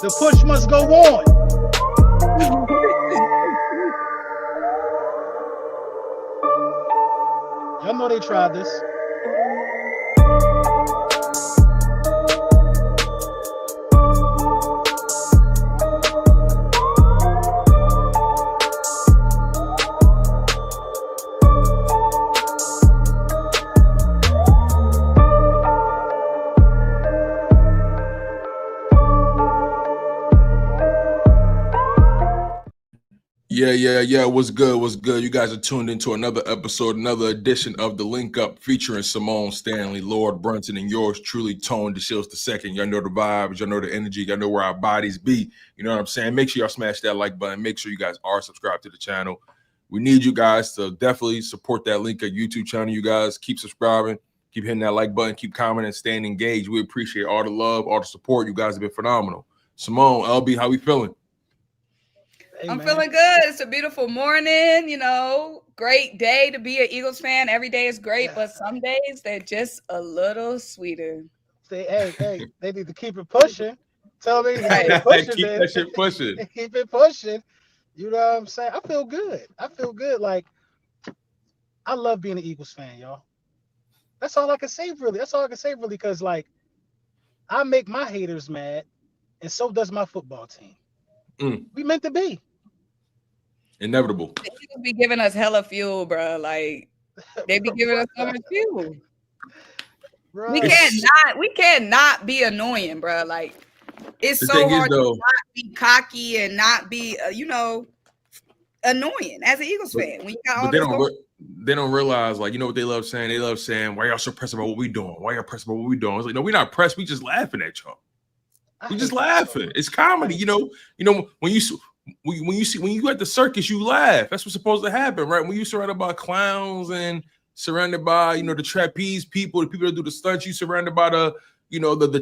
The push must go on. Y'all know they tried this. Yeah. What's good? What's good? You guys are tuned into another episode, another edition of the Linc Up featuring Symone Stanley, Lord Brunson, and yours truly, Tone DeShields II. Y'all know the vibes, y'all know the energy, y'all know where our bodies be. You know what I'm saying? Make sure y'all smash that like button. Make sure you guys are subscribed to the channel. We need you guys to definitely support that Linc Up YouTube channel. You guys keep subscribing, keep hitting that like button, keep commenting, staying engaged. We appreciate all the love, all the support. You guys have been phenomenal. Symone, LB, how we feeling? Hey, I'm feeling good. It's a beautiful morning, great day to be an Eagles fan. Every day is great, but some days they're just a little sweeter. Say, hey, they need to keep it pushing. Tell me to keep it pushing. Keep that shit pushing. Keep it pushing. You know what I'm saying? I feel good. Like, I love being an Eagles fan, y'all. That's all I can say, really. Because, like, I make my haters mad, and so does my football team. We meant to be. Inevitable. They be giving us hella fuel, bro. Like they be giving us so much fuel. Bro. We cannot be annoying, bro. Like it's so hard to not be cocky and not be, annoying as an Eagles fan. When you got all they don't realize, like, you know what they love saying? They love saying, "Why y'all so pressed about what we doing? Why y'all pressed about what we doing?" It's like, no, we're not pressed. We just laughing at y'all. We just laughing. It's comedy, when you at the circus, you laugh. That's what's supposed to happen, right? When you surrounded by clowns and surrounded by, the trapeze people, the people that do the stunts, you surrounded by the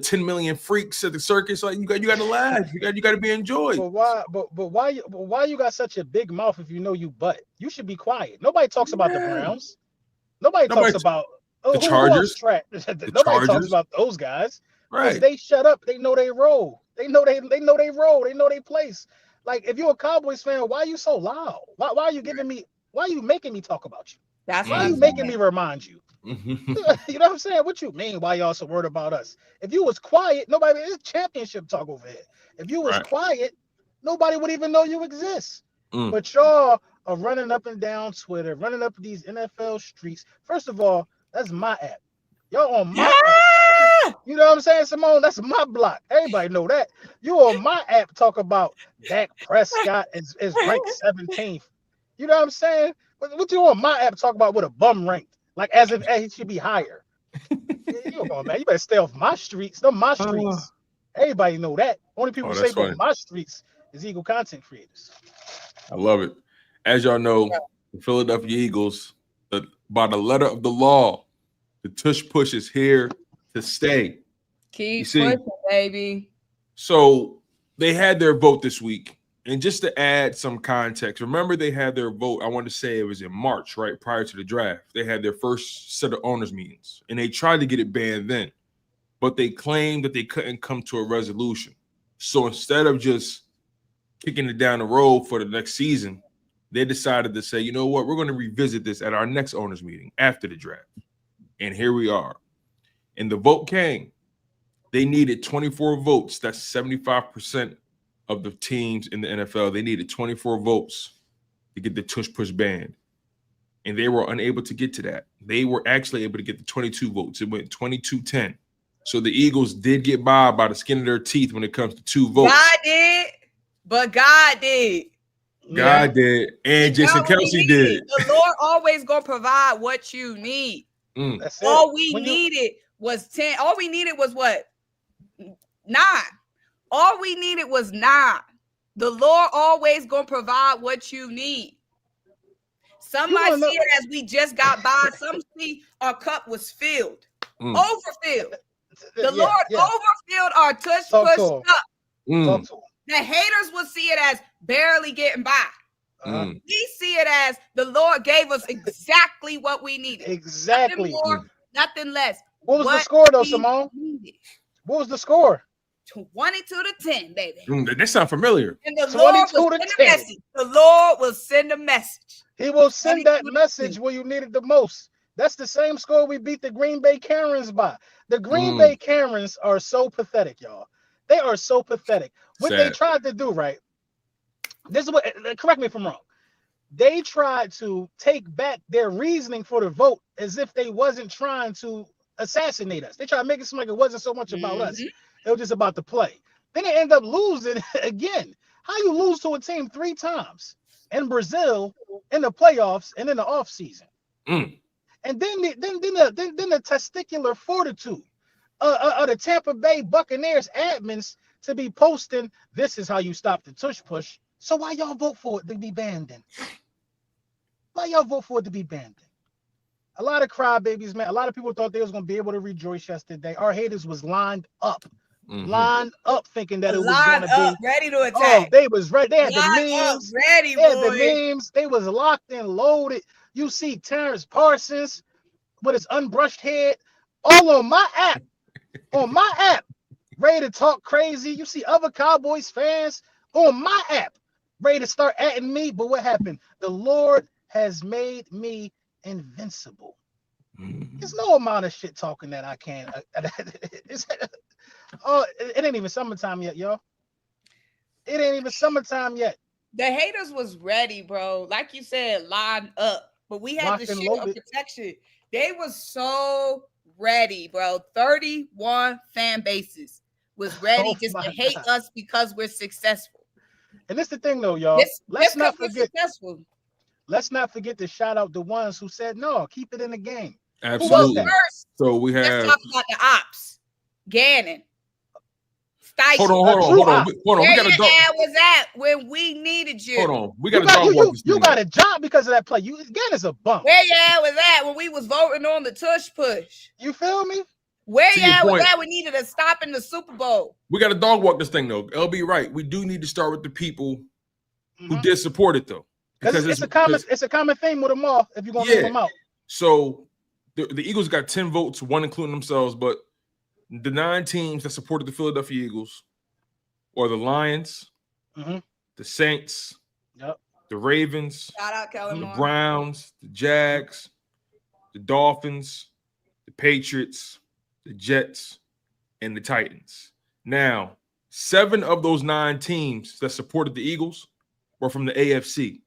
10 million freaks at the circus. Like you got to laugh. You got to be enjoyed. But why you got such a big mouth if you know you butt? You should be quiet. Nobody talks about the Browns. Nobody talks about the Chargers. Nobody talks about those guys. Right. They shut up. They know they roll. They know they role. They know they place. Like, if you're a Cowboys fan, why are you so loud? Why are you why are you making me talk about you? That's why are you making me remind you? You know what I'm saying? What you mean? Why y'all so worried about us? If you was quiet, it's championship talk over here. If you was quiet, nobody would even know you exist. But y'all are running up and down Twitter, running up these NFL streets. First of all, that's my app. Y'all on my app. You know what I'm saying, Symone? That's my block. Everybody know that. You on my app talk about Dak Prescott is ranked 17th. You know what I'm saying? What you on my app talk about with a bum ranked? Like as if he should be higher. You man. You better stay off my streets. Them my streets. Everybody know that. Only people who say on my streets is Eagle content creators. I love it. As y'all know, the Philadelphia Eagles, by the letter of the law, the tush push is here to stay. Keep pushing, baby. So they had their vote this week. And just to add some context, remember they had their vote, I want to say it was in March, right? Prior to the draft. They had their first set of owners meetings. And they tried to get it banned then. But they claimed that they couldn't come to a resolution. So instead of just kicking it down the road for the next season, they decided to say, you know what? We're going to revisit this at our next owners meeting after the draft. And here we are. And the vote came. They needed 24 votes. That's 75% of the teams in the NFL. They needed 24 votes to get the tush push banned. And they were unable to get to that. They were actually able to get the 22 votes. It went 22-10. So the Eagles did get by the skin of their teeth when it comes to 2 votes. God did, but God did. God did, and Jason Kelsey did. The Lord always gonna provide what you need. All we needed was 10. All we needed was what? 9. All we needed was 9. The Lord always gonna provide what you need. Some might see it as we just got by. Some see our cup was filled, overfilled. The Lord overfilled our tush push cup. The haters will see it as barely getting by. We see it as the Lord gave us exactly what we needed. Exactly. Nothing more, nothing less. What was the score, though, Symone? What was the score? 22-10, baby. That sounds familiar. And the Lord will send a message. The Lord will send a message. He will send that message where you need it the most. That's the same score we beat the Green Bay Karens by. The Green Bay Karens are so pathetic, y'all. They are so pathetic. What they tried to do, right? This is what, correct me if I'm wrong. They tried to take back their reasoning for the vote as if they wasn't trying to assassinate us. They tried to make it seem like it wasn't so much about us. It was just about the play. Then they end up losing again. How you lose to a team 3 times in Brazil in the playoffs and in the offseason? And then the testicular fortitude of the Tampa Bay Buccaneers admins to be posting, this is how you stop the tush push. So why y'all vote for it to be banned then? Why y'all vote for it to be banned then? A lot of crybabies, man. A lot of people thought they was going to be able to rejoice yesterday. Our haters was lined up. Lined up thinking that it was going to be ready to attack. Oh, they was ready. They had the memes. Ready, they had the memes. They was locked and loaded. You see Terrence Parsons with his unbrushed head all on my app. On my app, ready to talk crazy. You see other Cowboys fans on my app ready to start atting me. But what happened? The Lord has made me invincible. There's no amount of shit talking that I can't. It ain't even summertime yet, y'all. It ain't even summertime yet. The haters was ready, bro. Like you said, lined up. But we had the shield of protection. They was so ready, bro. 31 fan bases was ready to hate us because we're successful. And this the thing, though, y'all. Let's not forget to shout out the ones who said no, keep it in the game. Absolutely. So we have. Let's talk about the ops. Gannon. Stice. Hold on. Where your ad was at when we needed you. Hold on. We got to dog walk this thing. You got a job because of that play. Gannon's a bump. Where your ad was at when we was voting on the tush push. You feel me? Where your ad was at? We needed to stop in the Super Bowl. We got to dog walk this thing, though. LB, right. We do need to start with the people who did support it, though. Because it's a common theme with them all, if you're going to leave them out. So the Eagles got 10 votes, 1 including themselves, but the 9 teams that supported the Philadelphia Eagles are the Lions, the Saints, the Ravens, the Browns, the Jags, the Dolphins, the Patriots, the Jets, and the Titans. Now, 7 of those 9 teams that supported the Eagles were from the AFC.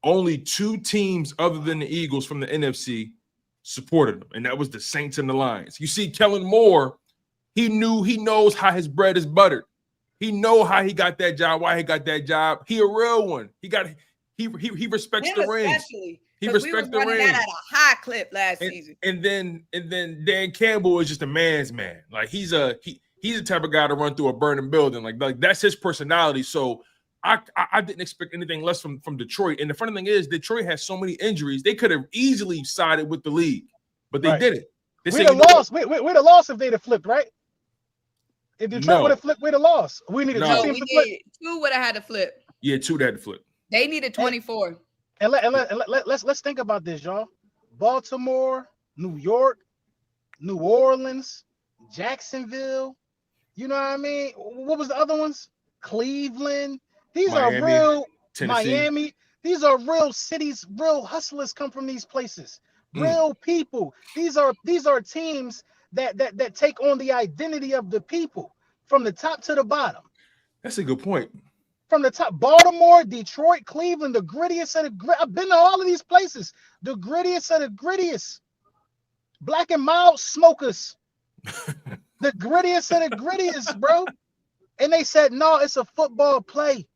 Only 2 teams other than the Eagles from the NFC supported them, and that was the Saints and the Lions. You see, Kellen Moore, he knows how his bread is buttered. He know how he got that job, why he got that job. He a real one. He respects the rings. He respects the rings. That at a high clip last season. And then Dan Campbell is just a man's man. Like he's the type of guy to run through a burning building. Like that's his personality. So I didn't expect anything less from Detroit. And the funny thing is, Detroit has so many injuries. They could have easily sided with the league, but they didn't. We'd have lost. We'd have lost if they'd have flipped, right? If Detroit would have flipped, we'd have lost. We needed 2 teams to flip. 2 would have had to flip. Yeah, 2 had to flip. They needed 24. And let's think about this, y'all. Baltimore, New York, New Orleans, Jacksonville. You know what I mean? What was the other ones? Cleveland. These Miami, are real Tennessee. Miami. These are real cities. Real hustlers come from these places. Real people. These are teams that take on the identity of the people from the top to the bottom. That's a good point. From the top, Baltimore, Detroit, Cleveland, the grittiest of the grit. I've been to all of these places. The grittiest of the grittiest. Black and mild smokers. The grittiest of the grittiest, bro. And they said, no, it's a football play.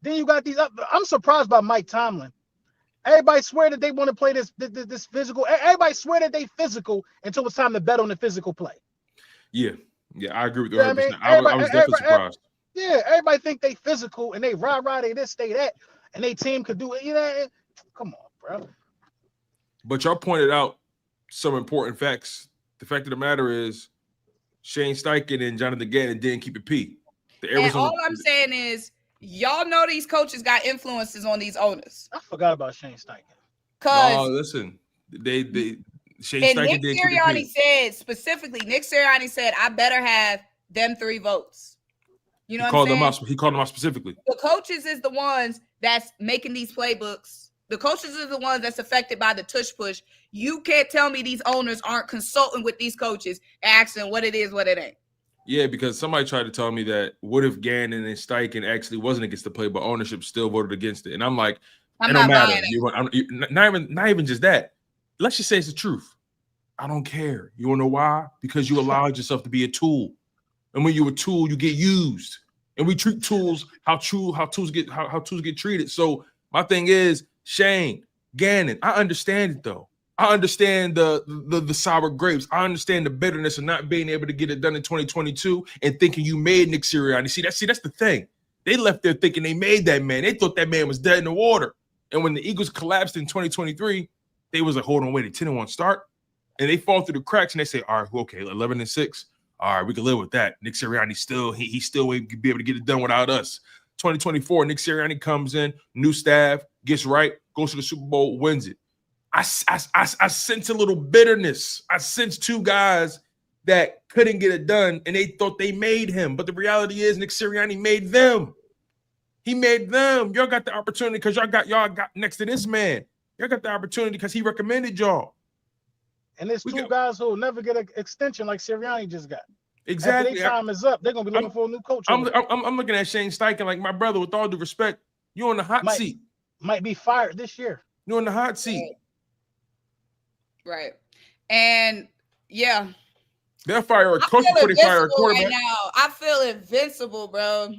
Then you got these. I'm surprised by Mike Tomlin. Everybody swear that they want to play this physical. Everybody swear that they physical until it's time to bet on the physical play. Yeah, I agree with you. I was definitely surprised. Yeah, everybody think they physical and they rah they this, they that, and they team could do it. You know, come on, bro. But y'all pointed out some important facts. The fact of the matter is, Shane Steichen and Jonathan Gannon didn't keep it P. And all I'm saying is, y'all know these coaches got influences on these owners. I forgot about Shane Steichen. No, listen, Shane Steichen Nick Sirianni said specifically, I better have them 3 votes. You know what I'm saying? He called them out specifically. The coaches is the ones that's making these playbooks. The coaches are the ones that's affected by the tush push. You can't tell me these owners aren't consulting with these coaches, asking what it is, what it ain't. Yeah, because somebody tried to tell me that what if Gannon and Steichen actually wasn't against the play, but ownership still voted against it. And I'm like, it don't matter. Not even just that. Let's just say it's the truth. I don't care. You want to know why? Because you allowed yourself to be a tool. And when you're a tool, you get used. And we treat tools how tools get treated. So my thing is, Shane, Gannon, I understand it though. I understand the sour grapes. I understand the bitterness of not being able to get it done in 2022 and thinking you made Nick Sirianni. See, that's the thing. They left there thinking they made that man. They thought that man was dead in the water. And when the Eagles collapsed in 2023, they was like, hold on, wait, a 10-1 start. And they fall through the cracks and they say, all right, okay, 11-6. All right, we can live with that. Nick Sirianni he still ain't be able to get it done without us. 2024, Nick Sirianni comes in, new staff, gets right, goes to the Super Bowl, wins it. I sense a little bitterness. I sense 2 guys that couldn't get it done, and they thought they made him. But the reality is Nick Sirianni made them. He made them. Y'all got the opportunity because y'all got next to this man. Y'all got the opportunity because he recommended y'all. And there's 2 guys who will never get an extension like Sirianni just got. Exactly. After their time is up, they're going to be looking for a new coach. I'm looking at Shane Steichen like, my brother, with all due respect, you're on the hot seat. Might be fired this year. You're on the hot seat. Right. And, yeah. They'll fire a coach before they fire a quarterback. Right now. I feel invincible, bro.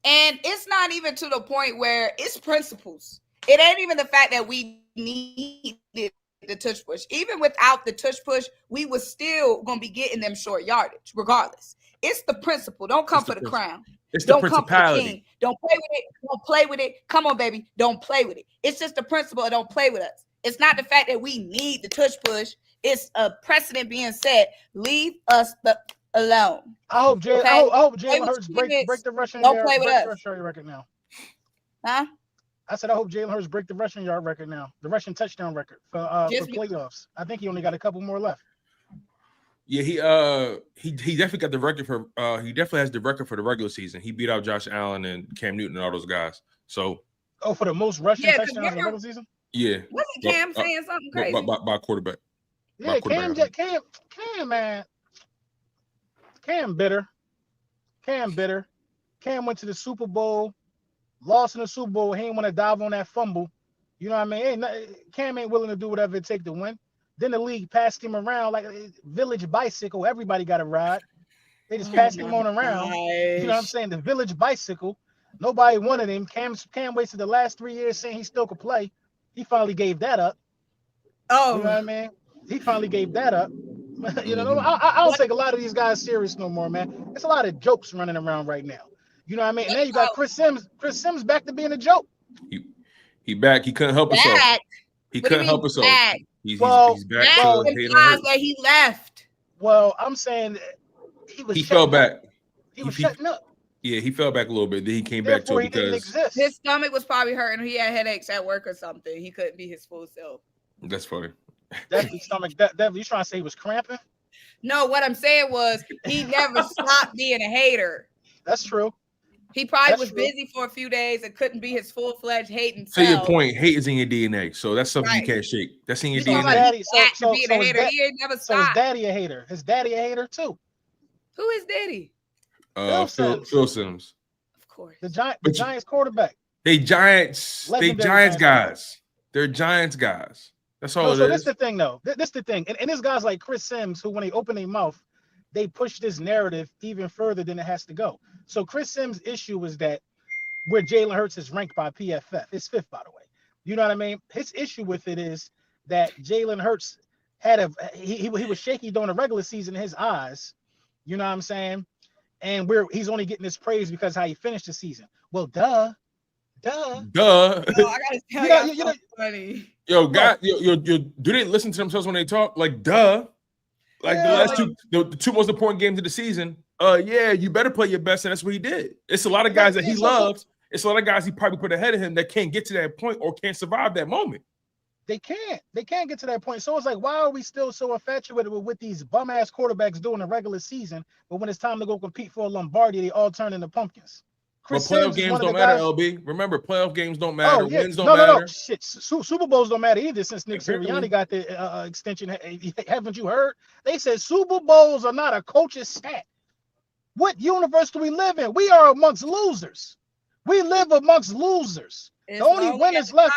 And it's not even to the point where it's principles. It ain't even the fact that we needed the tush push. Even without the tush push, we was still going to be getting them short yardage, regardless. It's the principle. Don't come for the crown. It's the principality. Come for the king. Don't play with it. Don't play with it. Come on, baby. Don't play with it. It's just the principle. Don't play with us. It's not the fact that we need the tush push. It's a precedent being set. Leave us alone. I hope Jalen Hurts break the rushing yard. Don't play with us. Record now. Huh? I said I hope Jalen Hurts break the rushing yard record now, the rushing touchdown record for playoffs. I think he only got a couple more left. Yeah, he definitely got the record for he definitely has the record for the regular season. He beat out Josh Allen and Cam Newton and all those guys. So for the most rushing touchdowns in the regular season? Yeah. Wasn't Cam saying something crazy? By quarterback. Yeah, Cam, man. Cam bitter. Cam went to the Super Bowl, lost in the Super Bowl. He ain't want to dive on that fumble. You know what I mean? Cam ain't willing to do whatever it takes to win. Then the league passed him around like a village bicycle. Everybody got a ride. They just passed him on around. You know what I'm saying? The village bicycle. Nobody wanted him. Cam wasted the last 3 years saying he still could play. He finally gave that up. Oh. You know what I mean? He finally gave that up. You know, I don't take a lot of these guys serious no more, man. There's a lot of jokes running around right now. You know what I mean? And then you got Chris Sims. Chris Sims back to being a joke. He back. He couldn't help himself. He couldn't help himself. He's back. That implies that he left. Well, I'm saying he fell back. He was shutting up. Yeah, he fell back a little bit. Then he came back to it because his stomach was probably hurting. He had headaches at work or something. He couldn't be his full self. That's funny. Definitely stomach. You trying to say he was cramping? No, what I'm saying was he never stopped being a hater. That's true. He probably was busy for a few days and couldn't be his full-fledged hating self. To your point, hate is in your DNA, so that's something you can't shake. That's in your DNA. So he ain't never stopped. So his daddy a hater. His daddy a hater too. Who is daddy? Phil Sims. Of course. The Giants quarterback. They Giants guys. They're Giants guys. That's all it is. So this the thing, though. This the thing. And there's guys like Chris Sims who, when they open their mouth, they push this narrative even further than it has to go. So Chris Sims' issue is that where Jalen Hurts is ranked by PFF. It's 5th, by the way. You know what I mean? His issue with it is that Jalen Hurts he was shaky during the regular season in his eyes. You know what I'm saying? And he's only getting this praise because how he finished the season. Well, duh. Yo, I gotta tell you, so funny. Yo, do they listen to themselves when they talk? Like, duh. Like the last the 2 most important games of the season. Yeah, you better play your best, and that's what he did. It's a lot of guys that he loves. It's a lot of guys he probably put ahead of him that can't get to that point or can't survive that moment. They can't get to that point. So it's like, why are we still so infatuated with these bum ass quarterbacks doing the regular season, but when it's time to go compete for a Lombardi, they all turn into pumpkins? But playoff games don't matter, LB. Remember, playoff games don't matter. Wins don't matter. No. Shit, Super Bowls don't matter either since Nick Sirianni got the extension. Haven't you heard? They said Super Bowls are not a coach's stat. What universe do we live in? We are amongst losers. We live amongst losers. The only winners left.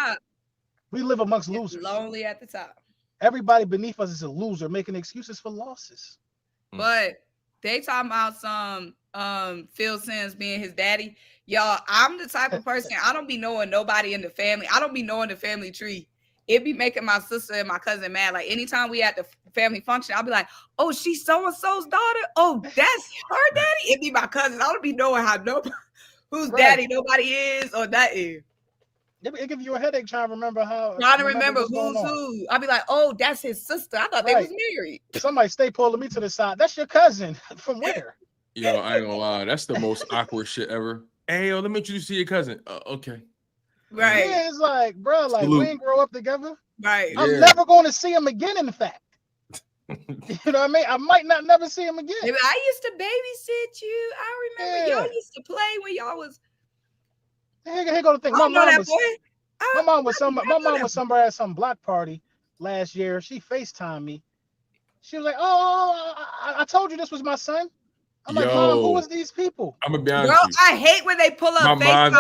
We live amongst losers. Lonely at the top. Everybody beneath us is a loser, making excuses for losses. But they talking about some Phil Simms being his daddy. Y'all, I'm the type of person, I don't be knowing nobody in the family. I don't be knowing the family tree. It be making my sister and my cousin mad. Like anytime we at the family function, I'll be like, oh, she's so-and-so's daughter. Oh, that's her daddy. It be my cousin. I don't be knowing how nobody whose daddy nobody is or that is. It gives you a headache trying to remember who's who. I'll be like, oh, that's his sister. I thought they was married. Somebody stay pulling me to the side. That's your cousin. From where? Yo, I ain't gonna lie. That's the most awkward shit ever. Hey, yo, let me introduce you to your cousin. Okay. Right. Yeah, it's like, bro, like we ain't grow up together. Right. I'm never going to see him again, in fact. You know what I mean? I might not never see him again. Maybe I used to babysit you. I remember y'all used to play when y'all was. Here go the thing. My mom was somebody at some block party last year. She FaceTimed me. She was like, "Oh, I told you this was my son." I'm like, "Mom, who was these people?" I'm gonna be honest. Bro, I hate when they pull up FaceTime.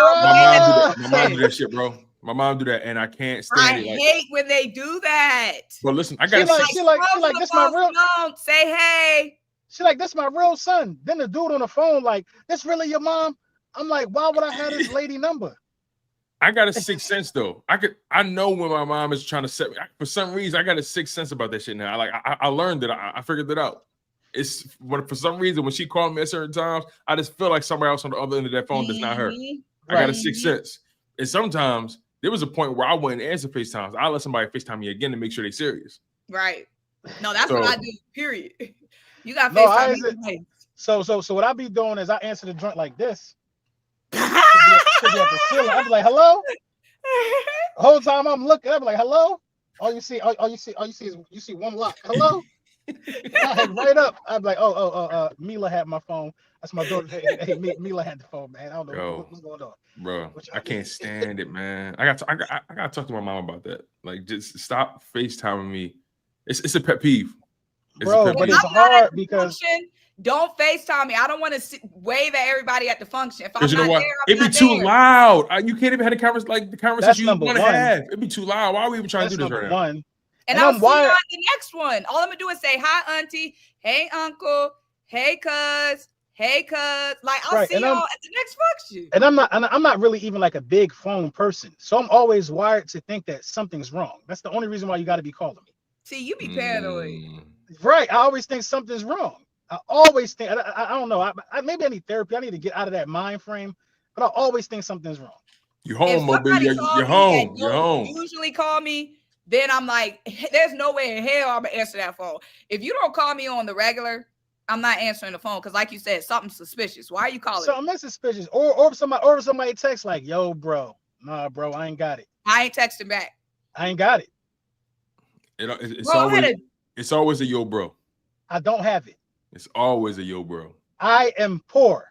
My mom do that shit, bro. My mom do that, and I can't stand it. I hate when they do that. But listen, I got she like this my real. Say hey. She like, this my real son. Then the dude on the phone like, this really your mom? I'm like, why would I have this lady number? I got a sixth sense though. I know when my mom is trying to set me. For some reason, I got a sixth sense about that shit now. I learned it. I figured it out. It's for some reason when she called me at certain times, I just feel like somebody else on the other end of that phone that's not her. I got a sixth sense. And sometimes there was a point where I wouldn't answer FaceTimes. I let somebody FaceTime me again to make sure they're serious. Right. No, that's what I do. Period. You got FaceTime me. So what I be doing is I answer the joint like this. I'm like, hello. The whole time I'm looking, I'm like, hello. All you see is one lock. Hello. Right up. I'm like, Mila had my phone. That's my daughter. Hey, Mila had the phone, man. I don't know what's going on, bro. I can't stand it, man. I got to talk to my mom about that. Like, just stop FaceTiming me. It's a pet peeve, bro. But it's hard because. Don't FaceTime me. I don't want to wave at everybody at the function. If I'm you not know what? It'd be too loud. You can't even have the conversation you want to have. It'd be too loud. Why are we even trying to do this right now? And I'll see you on the next one. All I'm gonna do is say hi, auntie. Hey, uncle. Hey, cuz. Hey, cuz. Like I'll see y'all at the next function. And I'm not really even like a big phone person, so I'm always wired to think that something's wrong. That's the only reason why you got to be calling me. See, you be paranoid. Right. I always think something's wrong. I always think, I don't know, maybe I need therapy. I need to get out of that mind frame, but I always think something's wrong. You're home, Moby. You're home. You're home. Usually call me, then I'm like, there's no way in hell I'm going to answer that phone. If you don't call me on the regular, I'm not answering the phone because like you said, something's suspicious. Why are you calling me? Something suspicious. Or somebody texts like, yo, bro. Nah, bro, I ain't got it. I ain't texting back. I ain't got it. It's always a yo, bro. I don't have it. It's always a yo, bro. I am poor.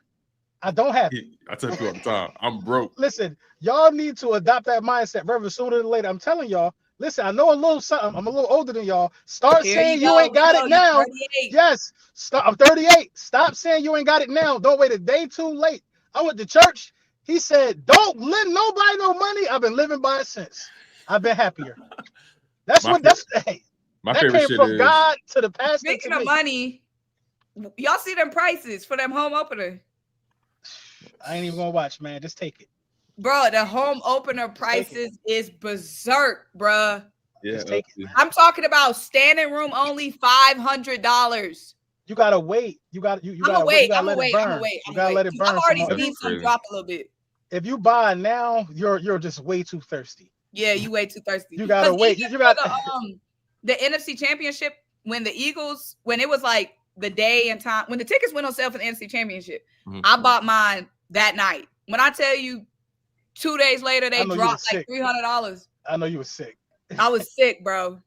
I don't have it. I tell you all the time, I'm broke. Listen, y'all need to adopt that mindset rather sooner than later. I'm telling y'all. Listen, I know a little something. I'm a little older than y'all. Start saying you ain't got it now. Yes. Stop. I'm 38. Stop saying you ain't got it now. Don't wait a day too late. I went to church. He said, don't lend nobody no money. I've been living by it since. I've been happier. Hey, my that favorite came from God to the pastor. Speaking of money, y'all see them prices for them home opener? I ain't even gonna watch, man. Just take it. Bro, the home opener prices is berserk, bro. Yeah. I'm talking about standing room only $500. You gotta wait. You gotta wait. You gotta let it burn. I've already seen some drop a little bit. If you buy now, you're just way too thirsty. Yeah, you way too thirsty. You gotta wait. You got the NFC Championship when the Eagles, when it was like the day and time when the tickets went on sale for the NFC Championship, I bought mine that night. When I tell you 2 days later they dropped like $300. I know you were sick. I was sick, bro.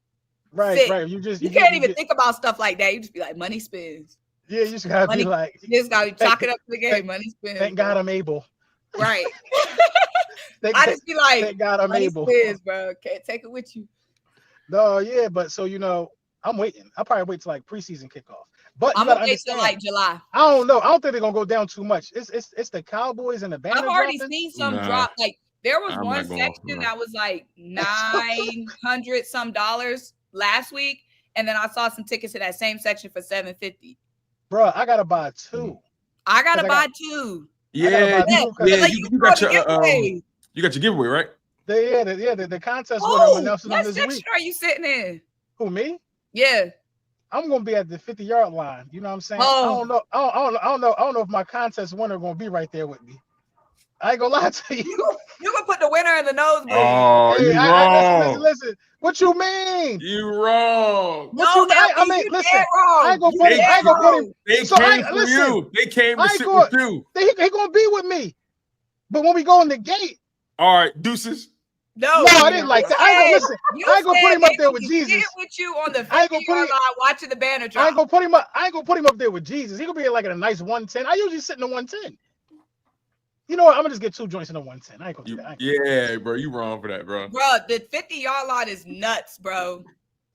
Right, sick. right. You can't even think about stuff like that. You just be like, money spins. Yeah, you just gotta be like, you just gotta chalk it up to the game. Money spins. Thank God I'm able. Right. I just be like, thank God I'm able. Spins, bro. Can't take it with you. No, yeah, but so I'm waiting. I'll probably wait till like preseason kickoff. But I'm gonna wait till like July. I don't know. I don't think they're gonna go down too much. It's the Cowboys and the banner. I've already seen some drop. Like there was one section that was like $900 some last week, and then I saw some tickets to that same section for $750. Bro, I gotta buy two. I gotta buy two. Yeah, you got your giveaway, right? The contest winner. What section are you sitting in? Who, me? Yeah. I'm gonna be at the 50-yard line. You know what I'm saying? I don't know if my contest winner gonna be right there with me. I ain't gonna lie to you. You gonna put the winner in the nosebleed. Oh, you wrong. Listen. What you mean? You wrong. I mean, listen. I ain't gonna put him. They came for you. They came to sit with you. He gonna be with me. But when we go in the gate. All right, deuces. No, I didn't like that. I ain't gonna put him up there with Jesus. With you on the 50-yard line watching the banner drop. I ain't gonna put him up there with Jesus. He gonna be like at a nice 110. I usually sit in the 110. You know what? I'm gonna just get 2 joints in the 110. I ain't gonna do that. Yeah, bro, you wrong for that, bro. Bro, the 50-yard line is nuts, bro.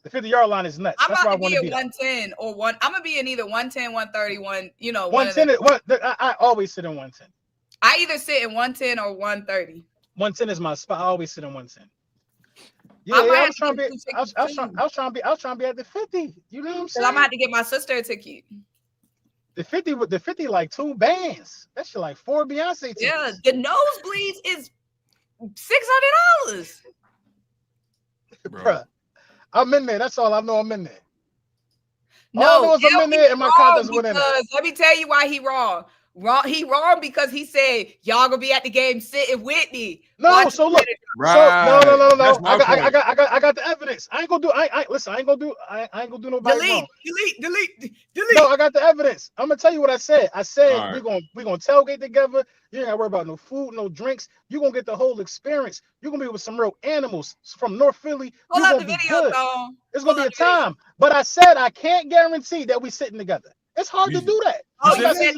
The 50-yard line is nuts. I'm about to be at 110 or one. I'm gonna be in either 110, 131. 110. I always sit in 110. I either sit in 110 or 130. 110 is my spot. I always sit in 110. Yeah, I was trying to be at the 50. You know what I'm saying? I'm gonna have to get my sister a ticket. The 50 like 2 bands. That shit like 4 Beyonce tickets. Yeah, the nosebleeds is $600. Bruh, I'm in there. That's all I know. I'm in there. No, all I know is I'm in there and my contest went in there. Let me tell you why he wrong. He wrong because he said y'all gonna be at the game sitting with me. No, so look, right. No. I got the evidence. I ain't gonna do nobody wrong. Delete. No, I got the evidence. I'm gonna tell you what I said. I said we're gonna tailgate together. You ain't gotta worry about no food, no drinks. You're gonna get the whole experience. You're gonna be with some real animals from North Philly. You're gonna be good. It's gonna be a time. But I said I can't guarantee that we sitting together. It's hard to do that. You said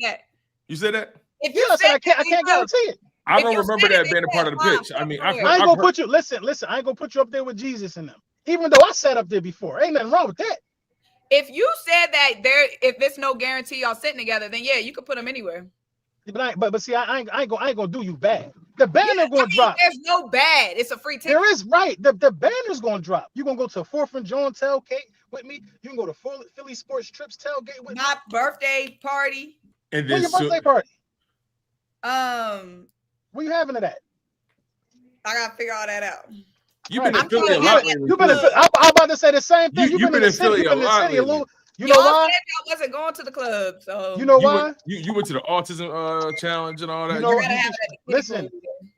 that. You said that? If you said I can't guarantee it. I don't remember that being a part of the pitch. I mean, I ain't gonna put you. Listen. I ain't gonna put you up there with Jesus and them. Even though I sat up there before, ain't nothing wrong with that. If you said that if it's no guarantee y'all sitting together, then yeah, you could put them anywhere. But see, I ain't gonna do you bad. The banner gonna drop. There's no bad. It's a free ticket. There is, right. The banner's gonna drop. You gonna go to 4th and John tailgate with me. You can go to Philly Sports Trips tailgate with me. My birthday party. And then your birthday party? Where you having it at? I gotta figure all that out. You've been in Philly a lot. I'm about to say the same thing. You've been in Philly a lot. You know why? I wasn't going to the club, so you know why? You went to the autism challenge and all that. You know, listen,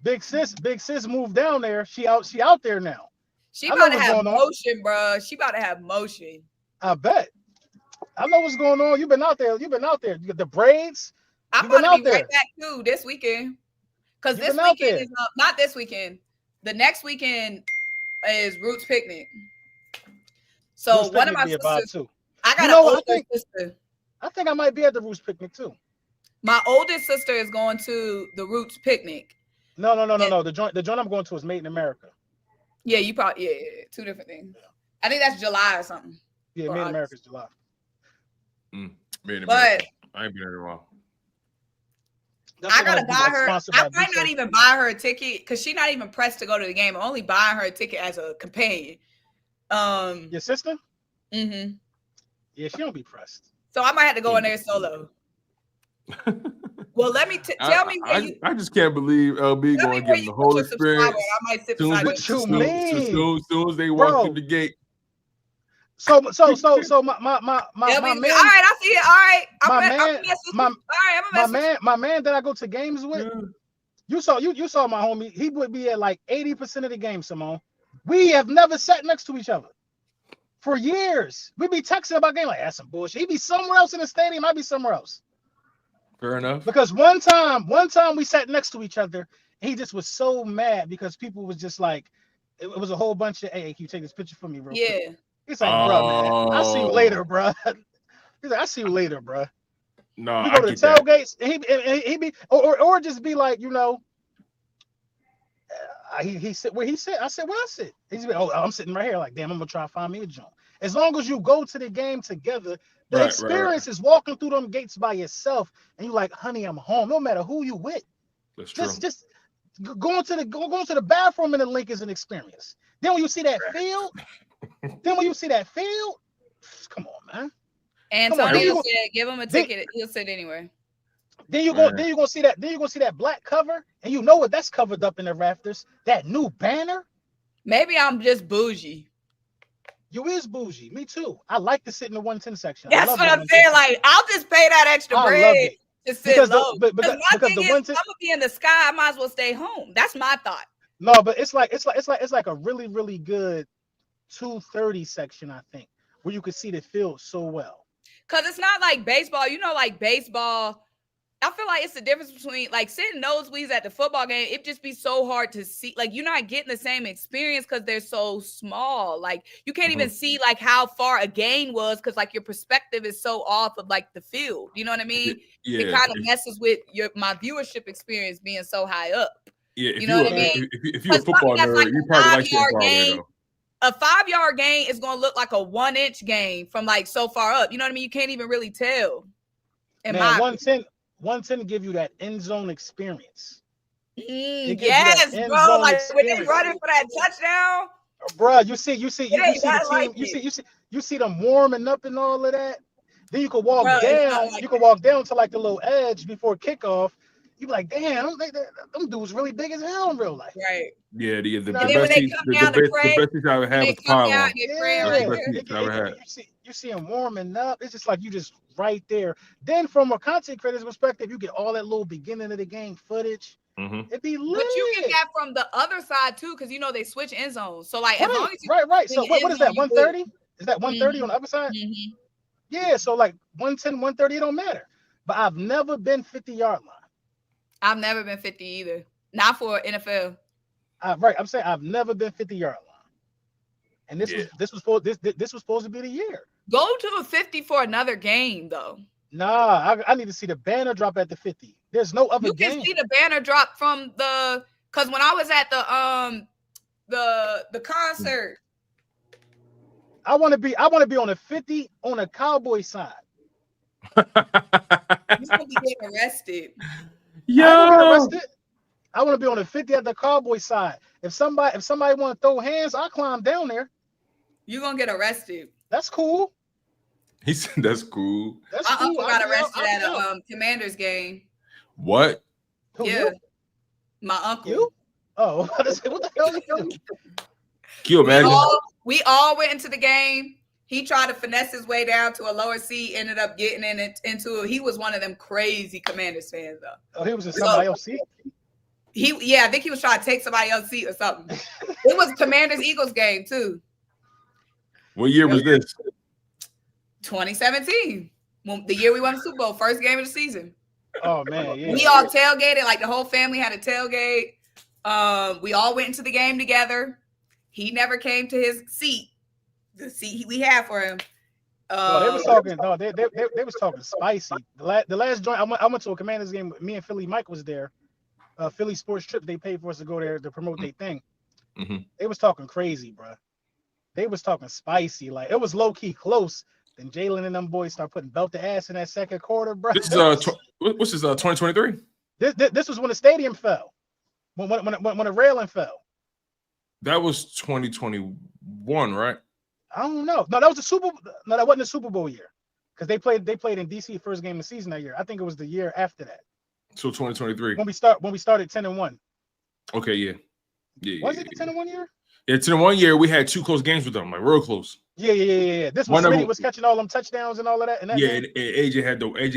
Big Sis moved down there. She out there now. She about to have motion, bro. She about to have motion. I bet. I know what's going on. You've been out there. You got the braids. I'm gonna be right back too this weekend. Because this weekend is not this weekend. The next weekend is Roots Picnic. So one of my sisters, I got an older sister. I think I might be at the Roots Picnic too. My oldest sister is going to the Roots Picnic. No. The joint I'm going to is Made in America. Yeah, you probably two different things. I think that's July or something. Yeah, Made in America is July. Made in America. I ain't been there in a while. I gotta buy her. I might not even buy her a ticket because she's not even pressed to go to the game. I'm only buying her a ticket as a companion. Your sister? Mm-hmm. Yeah, she don't be pressed. So I might have to go in there solo. Well, let me tell me where you. I just can't believe LB going to give them the whole experience. I might sit beside what you mean? As soon as they walk through the gate. So my man. All right, I see it. All right, my man that I go to games with. Yeah. You saw my homie. He would be at like 80% of the game, Symone. We have never sat next to each other for years. We be texting about game like that's some bullshit. He'd be somewhere else in the stadium. I'd be somewhere else. Fair enough. Because one time we sat next to each other. And he just was so mad because people was just like, it was a whole bunch of, hey, can you take this picture for me, real Yeah. quick? He's like, bro, man, I'll see you later, bro. He's like, I'll see you later, bro. No, we go to the tailgates, and he be, or just be like, he said where he sit. I said, where I sit. He's like, oh, I'm sitting right here. Like, damn, I'm gonna try to find me a joint. As long as you go to the game together, the experience is walking through them gates by yourself, and you like, honey, I'm home. No matter who you with. That's true. Just going to the bathroom in the Linc is an experience. Then when you see that field, come on, man. Antonio said, give him a ticket. He'll sit anywhere. Then you're gonna see that black cover, and you know what that's covered up in the rafters. That new banner. Maybe I'm just bougie. You is bougie. Me too. I like to sit in the 110 section. That's what I'm saying. Like, I'll just pay that extra bread to sit low. Because my thing is, I'm gonna be in the sky. I might as well stay home. That's my thought. No, but it's like a really, really good 230 section, I think, where you could see the field so well. Because it's not like baseball. Like baseball, I feel like it's the difference between like sitting nosebleeds at the football game. It'd just be so hard to see. Like, you're not getting the same experience because they're so small. Like, you can't even see like how far a gain was because like your perspective is so off of like the field. You know what I mean? Yeah. It kind of messes with my viewership experience being so high up. Yeah, you know what I mean? If you're a football nerd, like you probably like that far away, though. A 5-yard gain is going to look like a 1-inch gain from like so far up. You know what I mean? You can't even really tell. Man, 110 give you that end zone experience. Yes, bro. Like when they running for that touchdown, bro. You see the team. You see them warming up and all of that. Then you can walk down. You can walk down to like the little edge before kickoff. You be like, damn, them dudes really big as hell in real life. Right. Yeah, the best seats I ever had was the pylon. You see them warming up. It's just like you just right there. Then from a content creator's perspective, you get all that little beginning of the game footage. It'd be lit. But you get that from the other side too, because they switch end zones. So like, as long as right. So what is that? 130? Is that 130 on the other side? Yeah. So like 110, 130, it don't matter. But I've never been 50-yard line. I've never been 50 either. Not for NFL. Right. I'm saying I've never been 50-yard line. And this was supposed to be the year. Go to a 50 for another game though. Nah, I need to see the banner drop at the 50. There's no other game. You can see the banner drop from because when I was at the concert. I want to be on a 50 on a Cowboy side. You're gonna be getting arrested. I want to be on the 50 at the Cowboy side. If somebody want to throw hands, I'll climb down there. You're gonna get arrested. That's cool. He said that's cool. My uncle got arrested at a Commanders game. What? Yeah. My uncle. You? Oh, what the hell are you doing? Can you imagine? We all went into the game. He tried to finesse his way down to a lower seat, ended up getting into it. He was one of them crazy Commanders fans, though. Oh, he was in somebody else's seat? I think he was trying to take somebody else's seat or something. It was Commanders-Eagles game, too. What year was this? 2017. The year we won the Super Bowl, first game of the season. Oh, man, yeah. We all tailgated. Like, the whole family had a tailgate. We all went into the game together. He never came to his seat. The seat we had for him. They was talking. No, they was talking spicy. The last joint I went to a Commanders game. Me and Philly Mike was there. Philly Sports Trip. They paid for us to go there to promote their thing. They was talking crazy, bro. They was talking spicy. Like, it was low key close. Then Jalen and them boys start putting belt to ass in that second quarter, bro. This is what's this? 2023. This was when the stadium fell. When the railing fell. That was 2021, right? I don't know. No, that was the Super. No, that wasn't the Super Bowl year, because they played in DC first game of the season that year. I think it was the year after that. So 2023. When we started 10-1. Okay, yeah. Was it the 10-1 year? Yeah, 10-1 year we had 2 close games with them, like real close. Yeah. This was Smitty was catching all them touchdowns and all of that. And and AJ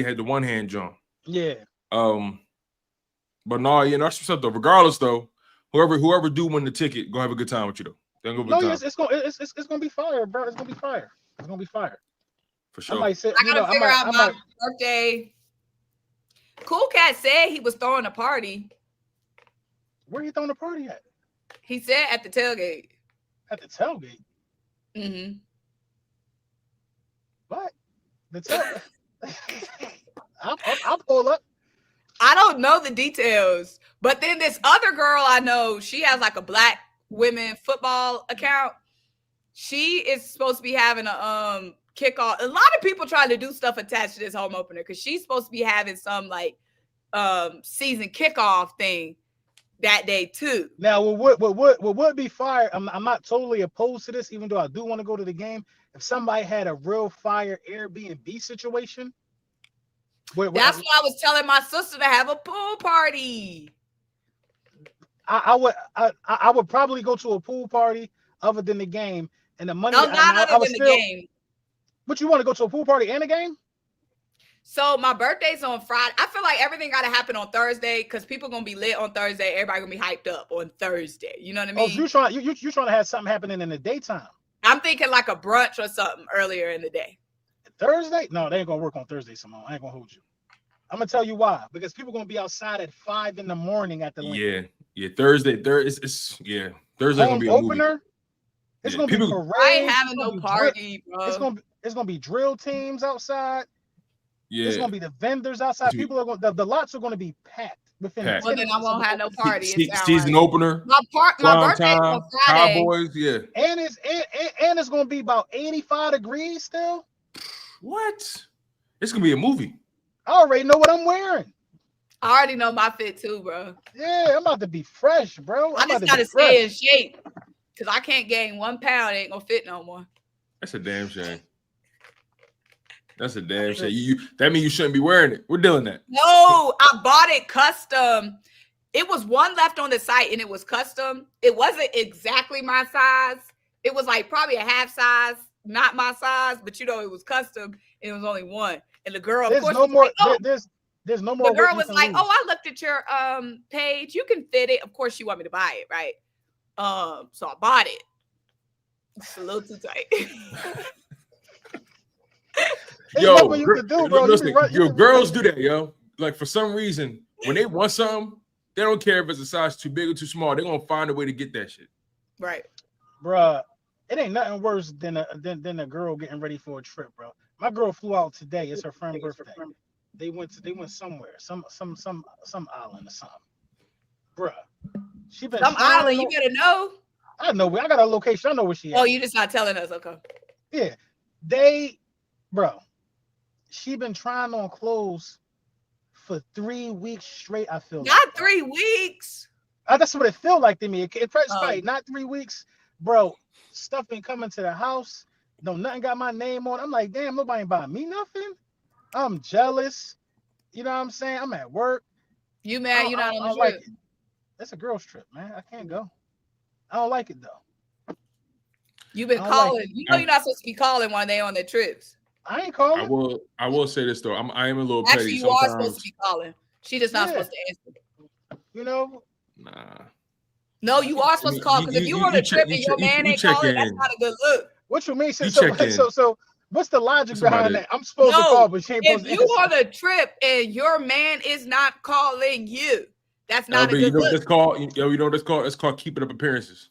had the one hand jump. Yeah. But no, that's what's up though. Regardless though, whoever do win the ticket, go have a good time with you though. It's gonna be fire, bro. It's gonna be fire. It's gonna be fire. For sure. I gotta figure out my birthday. Cool Cat said he was throwing a party. Where he throwing a party at? He said at the tailgate. At the tailgate. Mm-hmm. What? The tailgate. I'll pull up. I don't know the details, but then this other girl I know, she has like a black women football account. She is supposed to be having a kickoff. A lot of people trying to do stuff attached to this home opener because she's supposed to be having some like season kickoff thing that day too. Now, what would be fire? I'm not totally opposed to this, even though I do want to go to the game. If somebody had a real fire Airbnb situation. That's why I was telling my sister to have a pool party. I would probably go to a pool party other than the game, and the money. No, not other than the game. But you want to go to a pool party and a game? So my birthday's on Friday. I feel like everything got to happen on Thursday because people gonna be lit on Thursday. Everybody gonna be hyped up on Thursday. You know what I mean? Oh, so you trying to have something happening in the daytime? I'm thinking like a brunch or something earlier in the day. Thursday? No, they ain't gonna work on Thursday, Symone. I ain't gonna hold you. I'm gonna tell you why. Because people gonna be outside at 5 a.m. at the Linc. Yeah. Thursday. Thursday gonna be a opener. Movie. It's gonna be parades. I ain't having no party, bro. It's gonna be drill teams outside. Yeah. It's gonna be the vendors outside. People are going. The lots are gonna be packed. Well, then I won't have no party. Season opener. My birthday on Friday. Cowboys, yeah. And it's gonna be about 85 degrees still. What? It's gonna be a movie. I already know what I'm wearing. I already know my fit too, bro. Yeah, I'm about to be fresh, bro. I just gotta stay in shape because I can't gain 1 pound. It ain't gonna fit no more. That's a damn shame. That's a damn shame. That means you shouldn't be wearing it. We're doing that. No, I bought it custom. It was one left on the site and it was custom. It wasn't exactly my size. It was like probably a half size, not my size, but you know, it was custom and it was only one. And the girl, there's no more. There's no more. The girl was like, "Oh, I looked at your page. You can fit it." Of course, she wanted me to buy it, right? So I bought it. It's a little too tight. Yo, girls do that, yo. Like for some reason, when they want something, they don't care if it's a size too big or too small. They're gonna find a way to get that shit. Right, bruh. It ain't nothing worse than a girl getting ready for a trip, bro. My girl flew out today. It's her friend's birthday. They went somewhere, some island or something, bruh. She been some island. You better know. I know. I got a location. I know where she is. Oh, you just not telling us, okay? Yeah, bro. She been trying on clothes for 3 weeks straight. I feel not 3 weeks. That's what it feel like to me. It's right, not 3 weeks, bro. Stuff been coming to the house. No, nothing got my name on. I'm like, damn, nobody buying me nothing. I'm jealous. You know what I'm saying? I'm at work. You mad? You're not on the trip. Like it. That's a girl's trip, man. I can't go. I don't like it though. You've been calling. You know you're not supposed to be calling when they on their trips. I ain't calling. I will say this though. I am a little petty. Actually, you are supposed to be calling. She just not supposed to answer. You know? Nah. No, you are supposed to call because if you on a trip and your man ain't calling, that's not a good look. What you mean? So what's the logic behind that? I'm supposed to call, but she ain't supposed to answer. If you on a trip and your man is not calling you, that's not a good look. It's called keeping up appearances.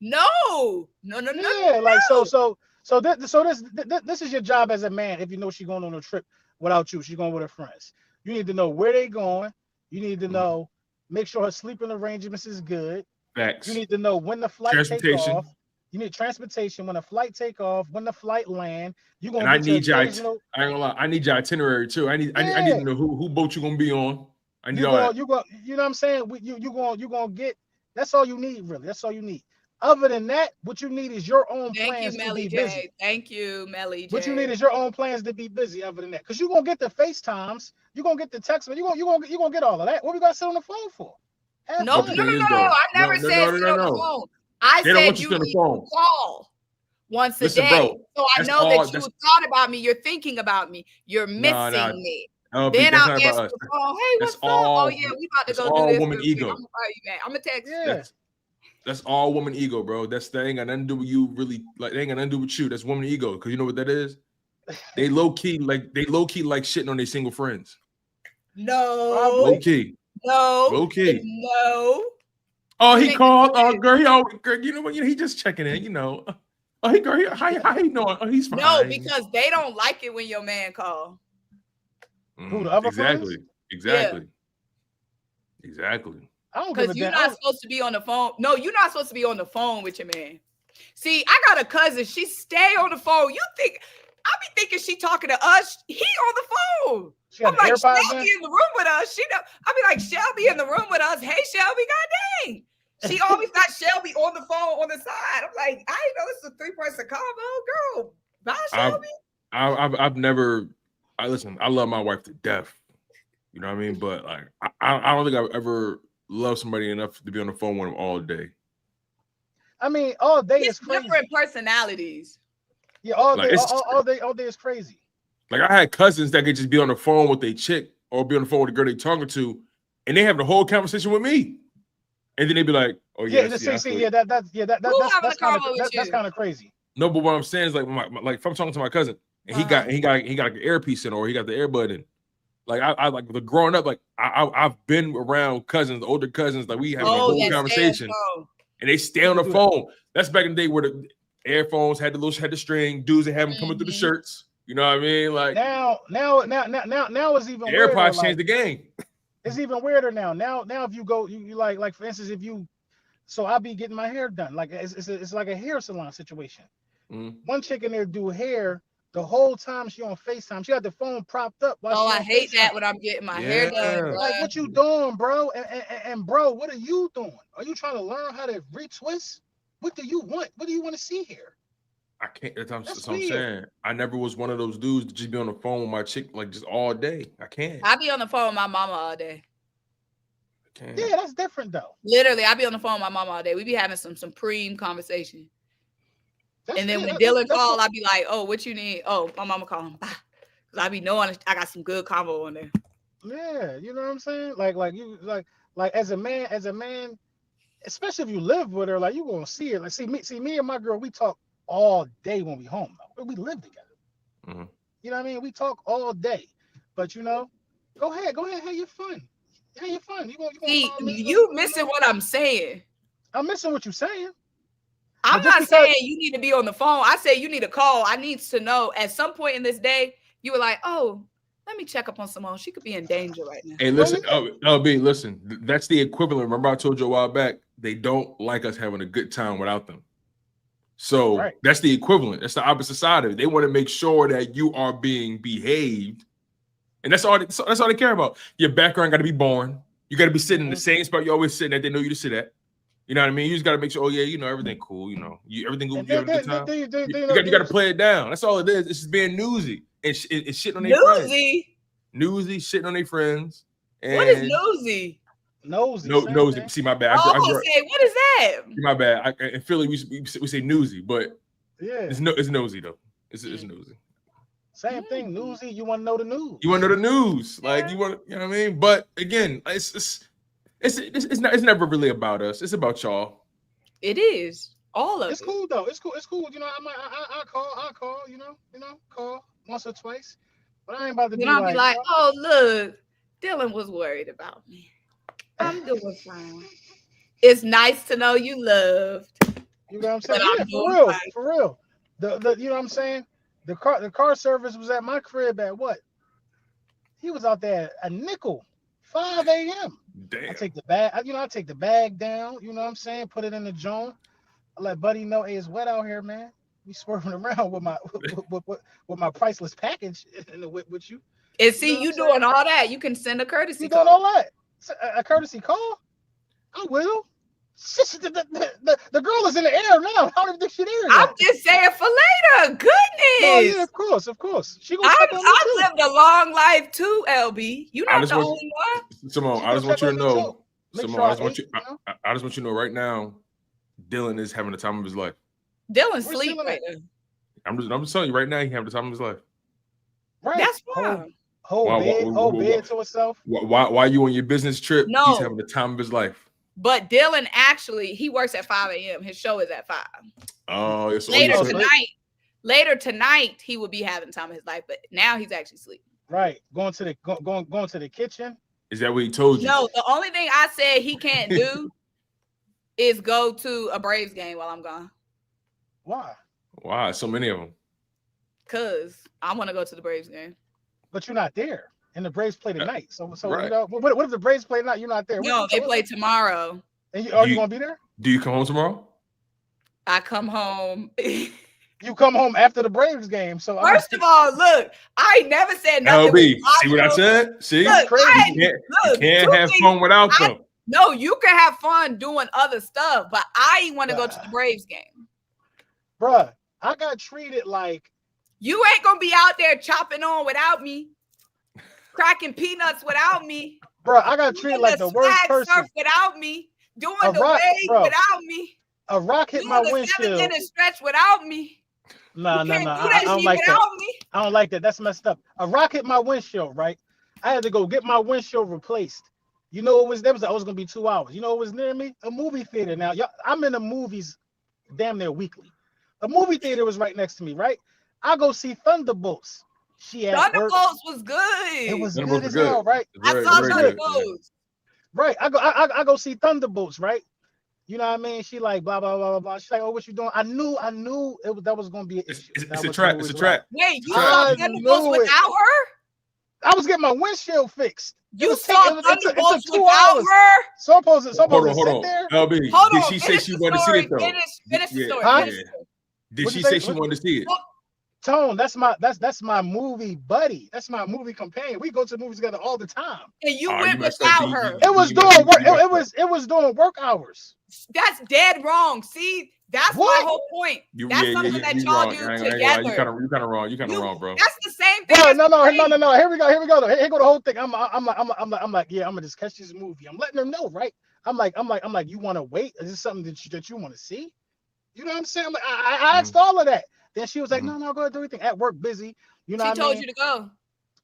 No. Yeah, like so this is your job as a man. If you know she's going on a trip without you, she's going with her friends. You need to know where they going. You need to know, make sure her sleeping arrangements is good. Facts. You need to know when the flight take off. You need transportation when the flight take off, when the flight land. You're gonna. And I need your. I ain't gonna lie. I need your itinerary too. I need to know who boat you gonna be on. I need all that. You know what I'm saying? You gonna get. That's all you need, really. That's all you need. Other than that, what you need is your own plans to be busy. Thank you, Melly J. What you need is your own plans to be busy. Other than that, because you're gonna get the FaceTimes, you're gonna get the text, but you're gonna get all of that. What we gotta sit on the phone for? No. I never said sit on the phone. I said you need to call once a day. Bro, so I know that you thought about me. You're thinking about me. You're missing me. Then I'll answer the phone. Hey, what's up? Oh yeah, we about to go do this. Woman ego. I'm gonna text you. Yeah. That's all woman ego, bro. That ain't got nothing to do with you. Really, like, they ain't got nothing to do with you. That's woman ego. Because you know what that is? They low key like shitting on their single friends. No. Low key. No. Low key. No. Oh, he called. Oh, girl, you know what? He just checking in. You know. Oh, hey, girl, how you doing? Oh, he's fine. No, because they don't like it when your man call. Who, the other exactly. friends? Exactly. Yeah. Exactly. Because you're not supposed to be on the phone. No, you're not supposed to be on the phone with your man. See, I got a cousin. She stay on the phone. You think I be thinking she talking to us? He on the phone. I'm like, Shelby in the room with us. I be like, Shelby in the room with us. Hey, Shelby, goddamn. She always got Shelby on the phone on the side. I'm like, I didn't know this is a 3-person combo, girl. Bye, Shelby. I've never. Listen. I love my wife to death. You know what I mean? But like, I don't think I've ever loved somebody enough to be on the phone with them all day. I mean, all day is crazy. Different personalities. Yeah, all day is crazy. Like I had cousins that could just be on the phone with a chick or be on the phone with a girl they talking to, and they have the whole conversation with me, and then they be like, "Oh yeah, that's kind of crazy." No, but what I'm saying is like if I'm talking to my cousin and he got like an earpiece in or he got the earbud in, like I like the growing up, like I've been around cousins, older cousins, like we have a whole conversation, and they stay on the phone. That's back in the day where the earphones had the string, dudes that have them coming through the shirts. You know what I mean? Like now it's even weirder. AirPods changed the game. It's even weirder now. Now if you go, you like for instance, so I'll be getting my hair done. Like it's like a hair salon situation. One chick in there do hair the whole time she on FaceTime. She got the phone propped up. I hate FaceTime. That when I'm getting my hair done. Bro. Like what you doing, bro? And bro, what are you doing? Are you trying to learn how to retwist? What do you want? What do you want to see here? I can't. That's what I'm saying. I never was one of those dudes to just be on the phone with my chick like just all day. I can't. I be on the phone with my mama all day. I can't. Yeah, that's different though. Literally, I be on the phone with my mama all day. We be having some supreme conversation. And then when Dylan call, I be like, "Oh, what you need? Oh, my mama calling." Because I be knowing I got some good combo on there. Yeah, you know what I'm saying? Like you like as a man, especially if you live with her, like you gonna see her. Like see me and my girl, we talk all day when we home though. We live together. Mm-hmm. You know what I mean? We talk all day. But you know, go ahead, have your fun. Have your fun. You missing what I'm saying. I'm missing what you're saying. I'm not saying you need to be on the phone. I say you need to call. I need to know at some point in this day, you were like, oh, let me check up on Symone. She could be in danger right now. Hey, listen, LB, listen. That's the equivalent. Remember I told you a while back, they don't like us having a good time without them. So That's the equivalent. That's the opposite side of it. They want to make sure that you are being behaved. And that's all they care about. Your background got to be boring. You got to be sitting in the same spot you're always sitting at. They know you to sit at. You know what I mean? You just got to make sure, everything cool. Everything will be a good time. You got to play it down. That's all it is. It's just being newsy and shitting on their friends. Newsy, shitting on their friends. And what is nosy? Nosy. See, my bad. What is that? My bad. In Philly, we say newsy, but it's nosy though. It's nosy. Same thing, newsy. You want to know the news. You want to know the news, like you want. You know what I mean? But again, it's never really about us. It's about y'all. It is all of it. It's cool though. It's cool. You know, I call. You know, call once or twice. But I ain't about to be like, oh look, Dylan was worried about me. I'm doing fine. It's nice to know you loved. You know what I'm saying? Yeah, for real. The you know what I'm saying? The car service was at my crib at what? He was out there at a nickel, 5 a.m. Damn. I take the bag, I take the bag down, you know what I'm saying? Put it in the joint. I let Buddy know, hey, it's wet out here, man. We swerving around with my priceless package in the whip with you. And see, you doing all that. You can send a courtesy call. You doing all that? A courtesy call? I will. The girl is in the air now. I don't even think she's there yet. I'm just saying for later. Goodness. Oh, yeah, of course. I lived a long life too, LB. You're not the only one. Symone, I just want you to know. Symone, I just want you to know right now, Dylan is having the time of his life. Dylan's sleep right now. I'm just telling you right now, he's having the time of his life. Right. That's why. Whole bed to itself. Why you on your business trip? No. He's having the time of his life. But Dylan actually, he works at 5 a.m. His show is at 5. Oh, it's later tonight, he will be having time of his life. But now he's actually sleeping. Right, going to the kitchen. Is that what he told you? No, the only thing I said he can't do is go to a Braves game while I'm gone. Why? Why? So many of them. Cause I want to go to the Braves game. But you're not there, and the Braves play tonight. So right. You know, what if the Braves play tonight? You're not there. No, they play tomorrow. And are you gonna be there? Do you come home tomorrow? I come home. You come home after the Braves game. So first of all, look, I never said nothing. LB, see what I said? See, look, you can't have fun without them. No, you can have fun doing other stuff, but I want to go to the Braves game. Bruh, I got treated like you ain't gonna be out there chopping on without me, cracking peanuts without me. Bruh, I got treated like the worst person surf without me, doing the waves without me. A rock hit my windshield. 7-minute stretch without me. No. I don't like that. I don't like that. That's messed up. A rock hit my windshield, right? I had to go get my windshield replaced. You know, it was gonna be 2 hours. You know, it was near me, a movie theater. Now, I'm in the movies damn near weekly. A movie theater was right next to me, right? I go see Thunderbolts. Thunderbolts was good. It was good as hell, right? I saw Thunderbolts. Right. I go see Thunderbolts, right? You know what I mean? She like blah blah blah blah blah. She's like, "Oh, what you doing?" I knew that was gonna be an issue. It's a trap. It's a trap. Wait, you saw Thunderbolts without her? I was getting my windshield fixed. You saw Thunderbolts without her? So supposed to hold sit there. LB, did she say she wanted to see it though? Finish the story. Did she say she wanted to see it? Tone, that's my movie buddy. That's my movie companion. We go to the movies together all the time. And you went without her. It was doing work. It was doing work hours. That's dead wrong. See, that's my whole point. That's something that y'all do together. You're kind of wrong. You're kind of wrong, bro. That's the same thing. No. Here we go. Here go the whole thing. I'm like, yeah, I'm gonna just catch this movie. I'm letting her know, right? I'm like, you want to wait? Is this something that you want to see? You know what I'm saying? I'm like, I asked all of that. Then she was like, no, go ahead, do everything. At work, busy. You know, she told you to go.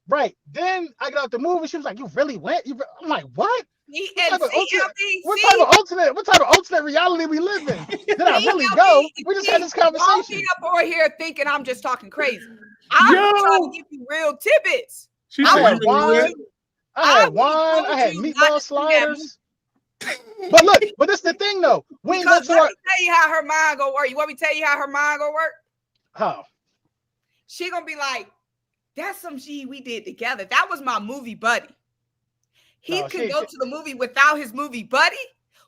Right. Then I got out the movie. She was like, you really went? I'm like, what? What type of alternate reality we live in? Did I really go? We just had this conversation. Don't be up over here thinking I'm just talking crazy. I'm trying to give you real tidbits. I had wine. I had meatball sliders. But look, this is the thing though. Let me tell you how her mind gonna work. You want me to tell you how her mind gonna work? How? She gonna be like, that's some shit we did together. That was my movie buddy. He could go to the movie without his movie buddy.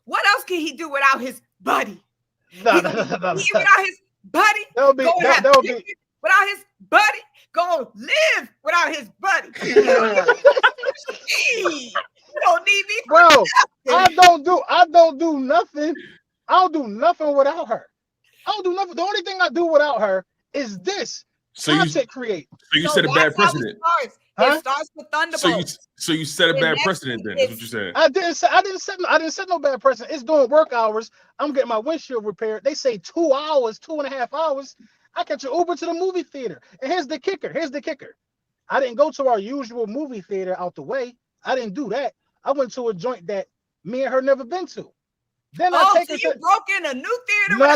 What else can he do without his buddy? No. Without his buddy. That would be without his buddy. Go live without his buddy. You don't need me, bro. I don't do nothing. I don't do nothing without her. I don't do nothing. The only thing I do without her is this. Content create. So you set a bad precedent. It starts with Thunderbolts. So you set a bad precedent then. That's what you said. I didn't set no bad precedent. It's doing work hours. I'm getting my windshield repaired. They say 2 hours, 2.5 hours. I catch an Uber to the movie theater. And here's the kicker. I didn't go to our usual movie theater out the way. I didn't do that. I went to a joint that me and her never been to. Then I take her you broke in a new theater? No.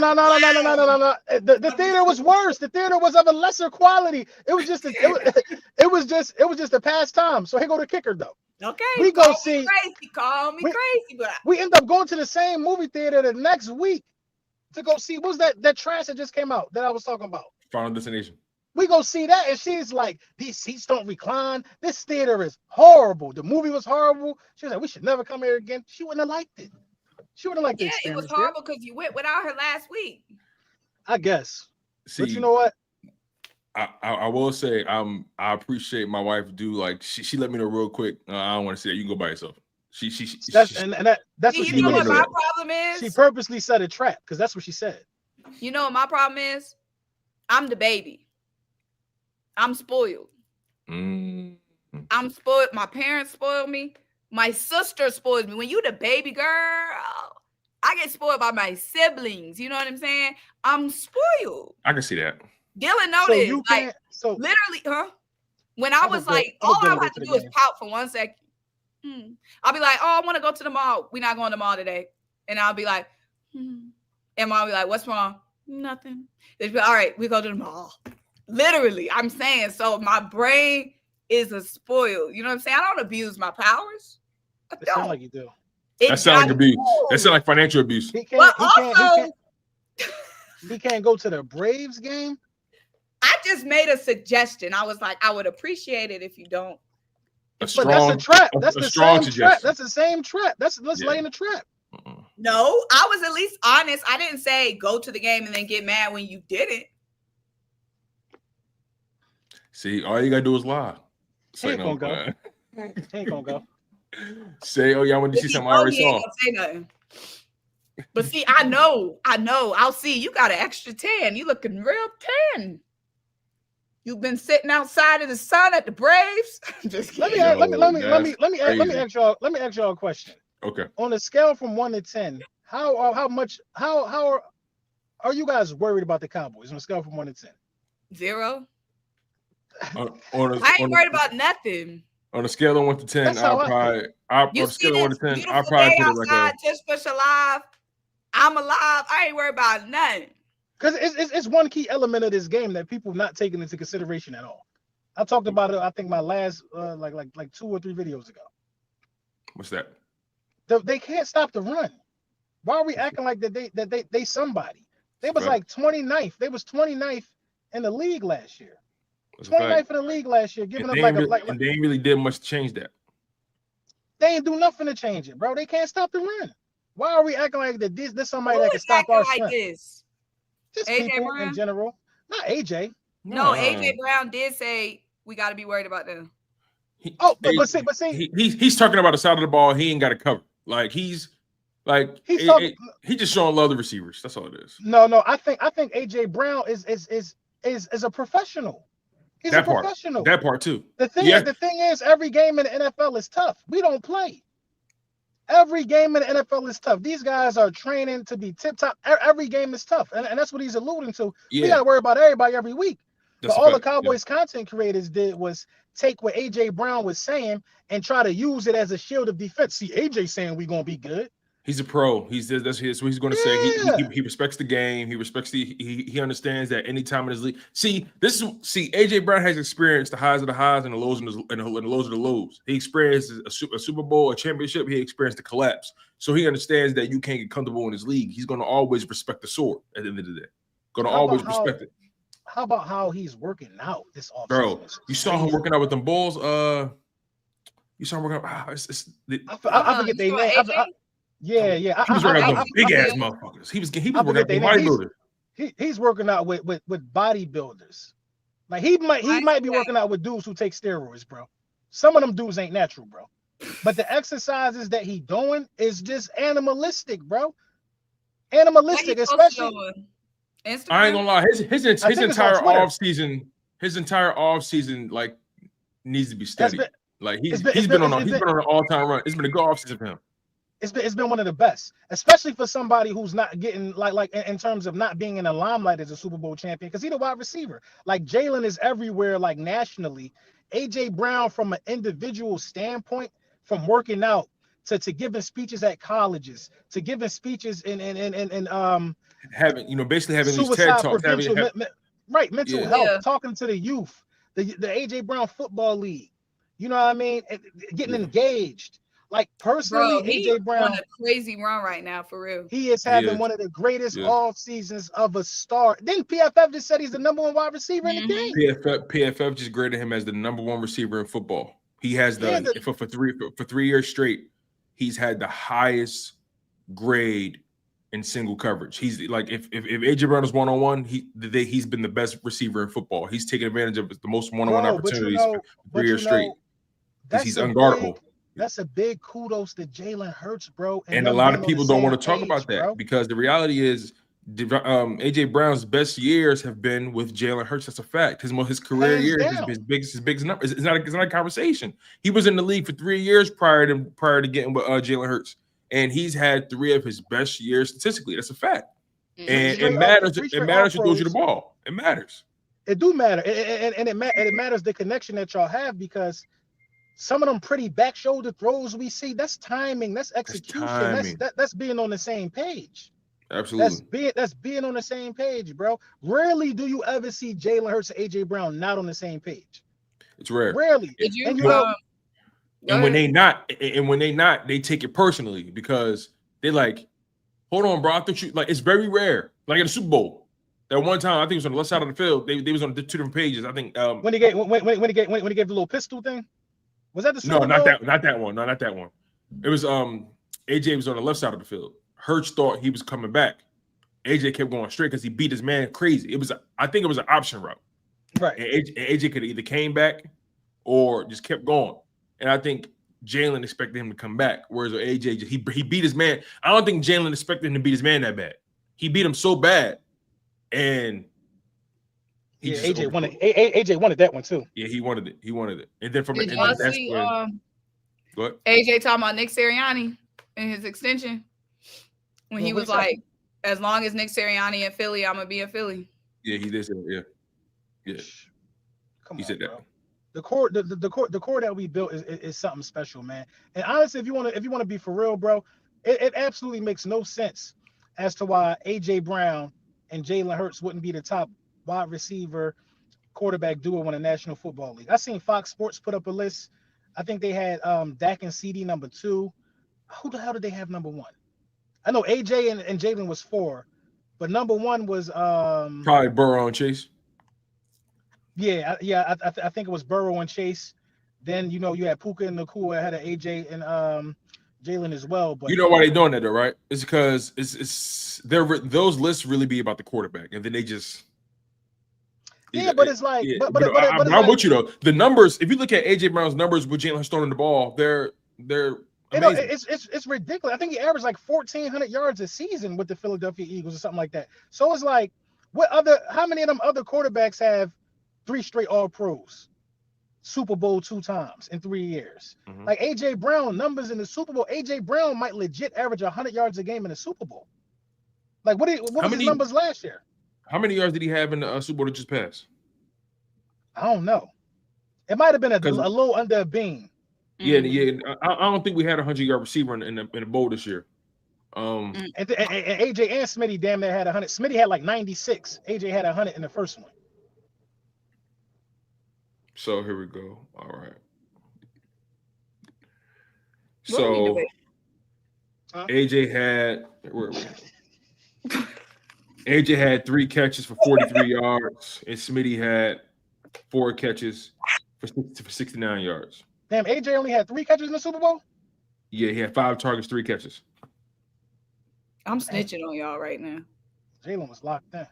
The theater was worse. The theater was of a lesser quality. It was just a pastime. So here go the kicker though. Okay. We go see. Call me crazy, but we end up going to the same movie theater the next week to go see what was that trash that just came out that I was talking about. Final Destination. We go see that, and she's like, "These seats don't recline. This theater is horrible. The movie was horrible." She was like, "We should never come here again." She wouldn't have liked it. She wouldn't have liked it. Yeah, it was horrible because you went without her last week. I guess. See, but you know what? I will say I appreciate my wife. Like she let me know real quick. I don't want to say that. You can go by yourself. That's what you know what my problem is. She purposely set a trap because that's what she said. You know what my problem is? I'm the baby. I'm spoiled. I'm spoiled. My parents spoiled me. My sister spoils me. When you the baby girl, I get spoiled by my siblings. You know what I'm saying? I'm spoiled. I can see that. Dylan noticed. Literally, huh? When I was like, all I have to do is pout for 1 second. I'll be like, oh, I want to go to the mall. We're not going to the mall today. And I'll be like, And Mom will be like, what's wrong? Nothing. They'd be all right, we go to the mall. Literally, I'm saying. So my brain is a spoiled. You know what I'm saying? I don't abuse my powers. I don't. It sounds like you do. That sounds like abuse. That sounds like financial abuse. He can't go to the Braves game. I just made a suggestion. I was like, I would appreciate it if you don't. But that's a trap. That's the same trap. That's the same trap. Let's lay in the trap. No, I was at least honest. I didn't say go to the game and then get mad when you didn't. See, all you gotta do is lie. He ain't gonna go. He ain't gonna go. Say, oh yeah, I want to see something I already saw. Say nothing. But see, I know. I'll see. You got an extra 10. You looking real 10. You've been sitting outside in the sun at the Braves. Just let me ask y'all a question. Okay. On a scale from 1 to 10, how are you guys worried about the Cowboys on a scale from 1 to 10? 0. I ain't worried about nothing. On a scale of 1 to 10, on a scale of 1 to 10, I'll probably put it like a. Just push alive. I'm alive. I ain't worried about nothing. Because it's one key element of this game that people not taking into consideration at all. I talked about it. I think my last like 2 or 3 videos ago. What's that? They can't stop the run. Why are we acting like that they somebody? They was like 29th. They was 29th in the league last year. 29th in the league last year, giving up and they ain't really did much to change that. They ain't do nothing to change it, bro. They can't stop the run. Why are we acting like that? This somebody that can stop our like this? Just AJ people Brown? In general, not AJ. No, AJ Brown did say we got to be worried about them. But see, he's talking about the side of the ball. He ain't got to cover. Like he's just showing love to receivers. That's all it is. No. I think AJ Brown is a professional. He's a professional. That part too. The thing is, every game in the NFL is tough. We don't play. Every game in the NFL is tough. These guys are training to be tip top. Every game is tough, and that's what he's alluding to. Yeah. We got to worry about everybody every week. But all the Cowboys content creators did was take what AJ Brown was saying and try to use it as a shield of defense. See, AJ saying we're gonna be good. He's a pro. That's what he's going to say. He respects the game. He respects he understands that any time in his league. See, AJ Brown has experienced the highs of the highs and the lows and the lows of the lows. He experienced a Super Bowl, a championship. He experienced the collapse. So he understands that you can't get comfortable in his league. He's going to always respect the sword at the end of the day. Going to always respect it. How about how he's working out this offseason? Bro, you saw him working out with them Bulls. You saw him working out. I forget their name. Yeah. He was working out with big ass motherfuckers. He was working out with bodybuilders. He's working out with bodybuilders. Like he might be working out with dudes who take steroids, bro. Some of them dudes ain't natural, bro. But the exercises that he doing is just animalistic, bro. Animalistic, especially. I ain't gonna lie. His entire off season like needs to be studied. He's been on an all-time run. It's been a good off season for him. It's been one of the best, especially for somebody who's not getting like in terms of not being in the limelight as a Super Bowl champion, because he's a wide receiver. Like Jalen is everywhere, like nationally. AJ Brown, from an individual standpoint, from working out to giving speeches at colleges, to giving speeches in having basically having these TED talks, mental health, talking to the youth, the AJ Brown Football League. You know what I mean? Getting engaged. Like personally, AJ Brown on a crazy run right now, for real. He is having one of the greatest off seasons of a star. Then PFF just said he's the number 1 wide receiver in the game. PFF just graded him as the number 1 receiver in football. He has for 3 years straight, he's had the highest grade in single coverage. He's like if AJ Brown is 1-on-1, he's been the best receiver in football. He's taken advantage of the most 1-on-1 opportunities for 3 years straight. He's unguardable. That's a big kudos to Jalen Hurts, bro. And a lot of people don't want to talk about that, because the reality is AJ Brown's best years have been with Jalen Hurts. That's a fact. His career years, his biggest number. It's not a conversation. He was in the league for 3 years prior to getting with Jalen Hurts, and he's had 3 of his best years statistically. That's a fact. And it matters. It matters who throws you the ball. It matters. It do matter, and it matters the connection that y'all have, because some of them pretty back shoulder throws we see, that's timing, that's execution, that's being on the same page. Absolutely. That's being on the same page, bro. Rarely do you ever see Jalen Hurts and AJ Brown not on the same page. It's rare. Rarely. And when they not, they take it personally because they like, hold on, bro. I thought you like it's very rare. Like at the Super Bowl, that one time I think it was on the left side of the field. They was on two different pages. I think when he gave the little pistol thing. Was that the Super Bowl? Not that one. No, not that one. It was AJ was on the left side of the field. Hurts thought he was coming back. AJ kept going straight because he beat his man crazy. I think it was an option route. Right. And AJ could have either came back or just kept going. And I think Jalen expected him to come back. Whereas AJ, he beat his man. I don't think Jalen expected him to beat his man that bad. He beat him so bad. And AJ wanted AJ wanted that one too. Yeah, he wanted it. And then from did y'all see what? AJ talking about Nick Sirianni and his extension? When he was like, as long as Nick Sirianni in Philly, I'm gonna be in Philly. Yeah, he did say that. Yeah. Come he on, said that. Bro. The core that we built is something special, man. And honestly, if you want to be for real, bro, it absolutely makes no sense as to why AJ Brown and Jalen Hurts wouldn't be the top wide receiver quarterback duo in the National Football League. I seen Fox Sports put up a list. I think they had Dak and CD number 2. Who the hell did they have number 1? I know AJ and Jalen was 4, but number 1 was probably Burrow and Chase. Yeah. I think it was Burrow and Chase. Then you had Puka and Nakua had an AJ and Jalen as well. But you know why they're doing that though, right? It's because those lists really be about the quarterback, and then they just but it's like, yeah, but I'm with you though. The numbers, if you look at AJ Brown's numbers with Jalen Hurts throwing the ball, they're amazing. It's ridiculous. I think he averaged like 1,400 yards a season with the Philadelphia Eagles or something like that. So it's like, how many of them other quarterbacks have 3 straight All-Pros, Super Bowl 2 times in 3 years? Mm-hmm. Like AJ Brown numbers in the Super Bowl. AJ Brown might legit average 100 yards a game in the Super Bowl. Like what was his numbers last year? How many yards did he have in the Super Bowl that just passed? I don't know. It might have been a little under a beam. Yeah. I don't think we had a 100-yard receiver in the bowl this year. And AJ and Smitty damn near had 100. Smitty had like 96. AJ had 100 in the first one. So here we go. All right. So AJ had AJ had 3 catches for 43 yards, and Smitty had 4 catches for 69 yards. Damn, AJ only had 3 catches in the Super Bowl? Yeah, he had 5 targets, 3 catches. I'm snitching on y'all right now. Jalen was locked in.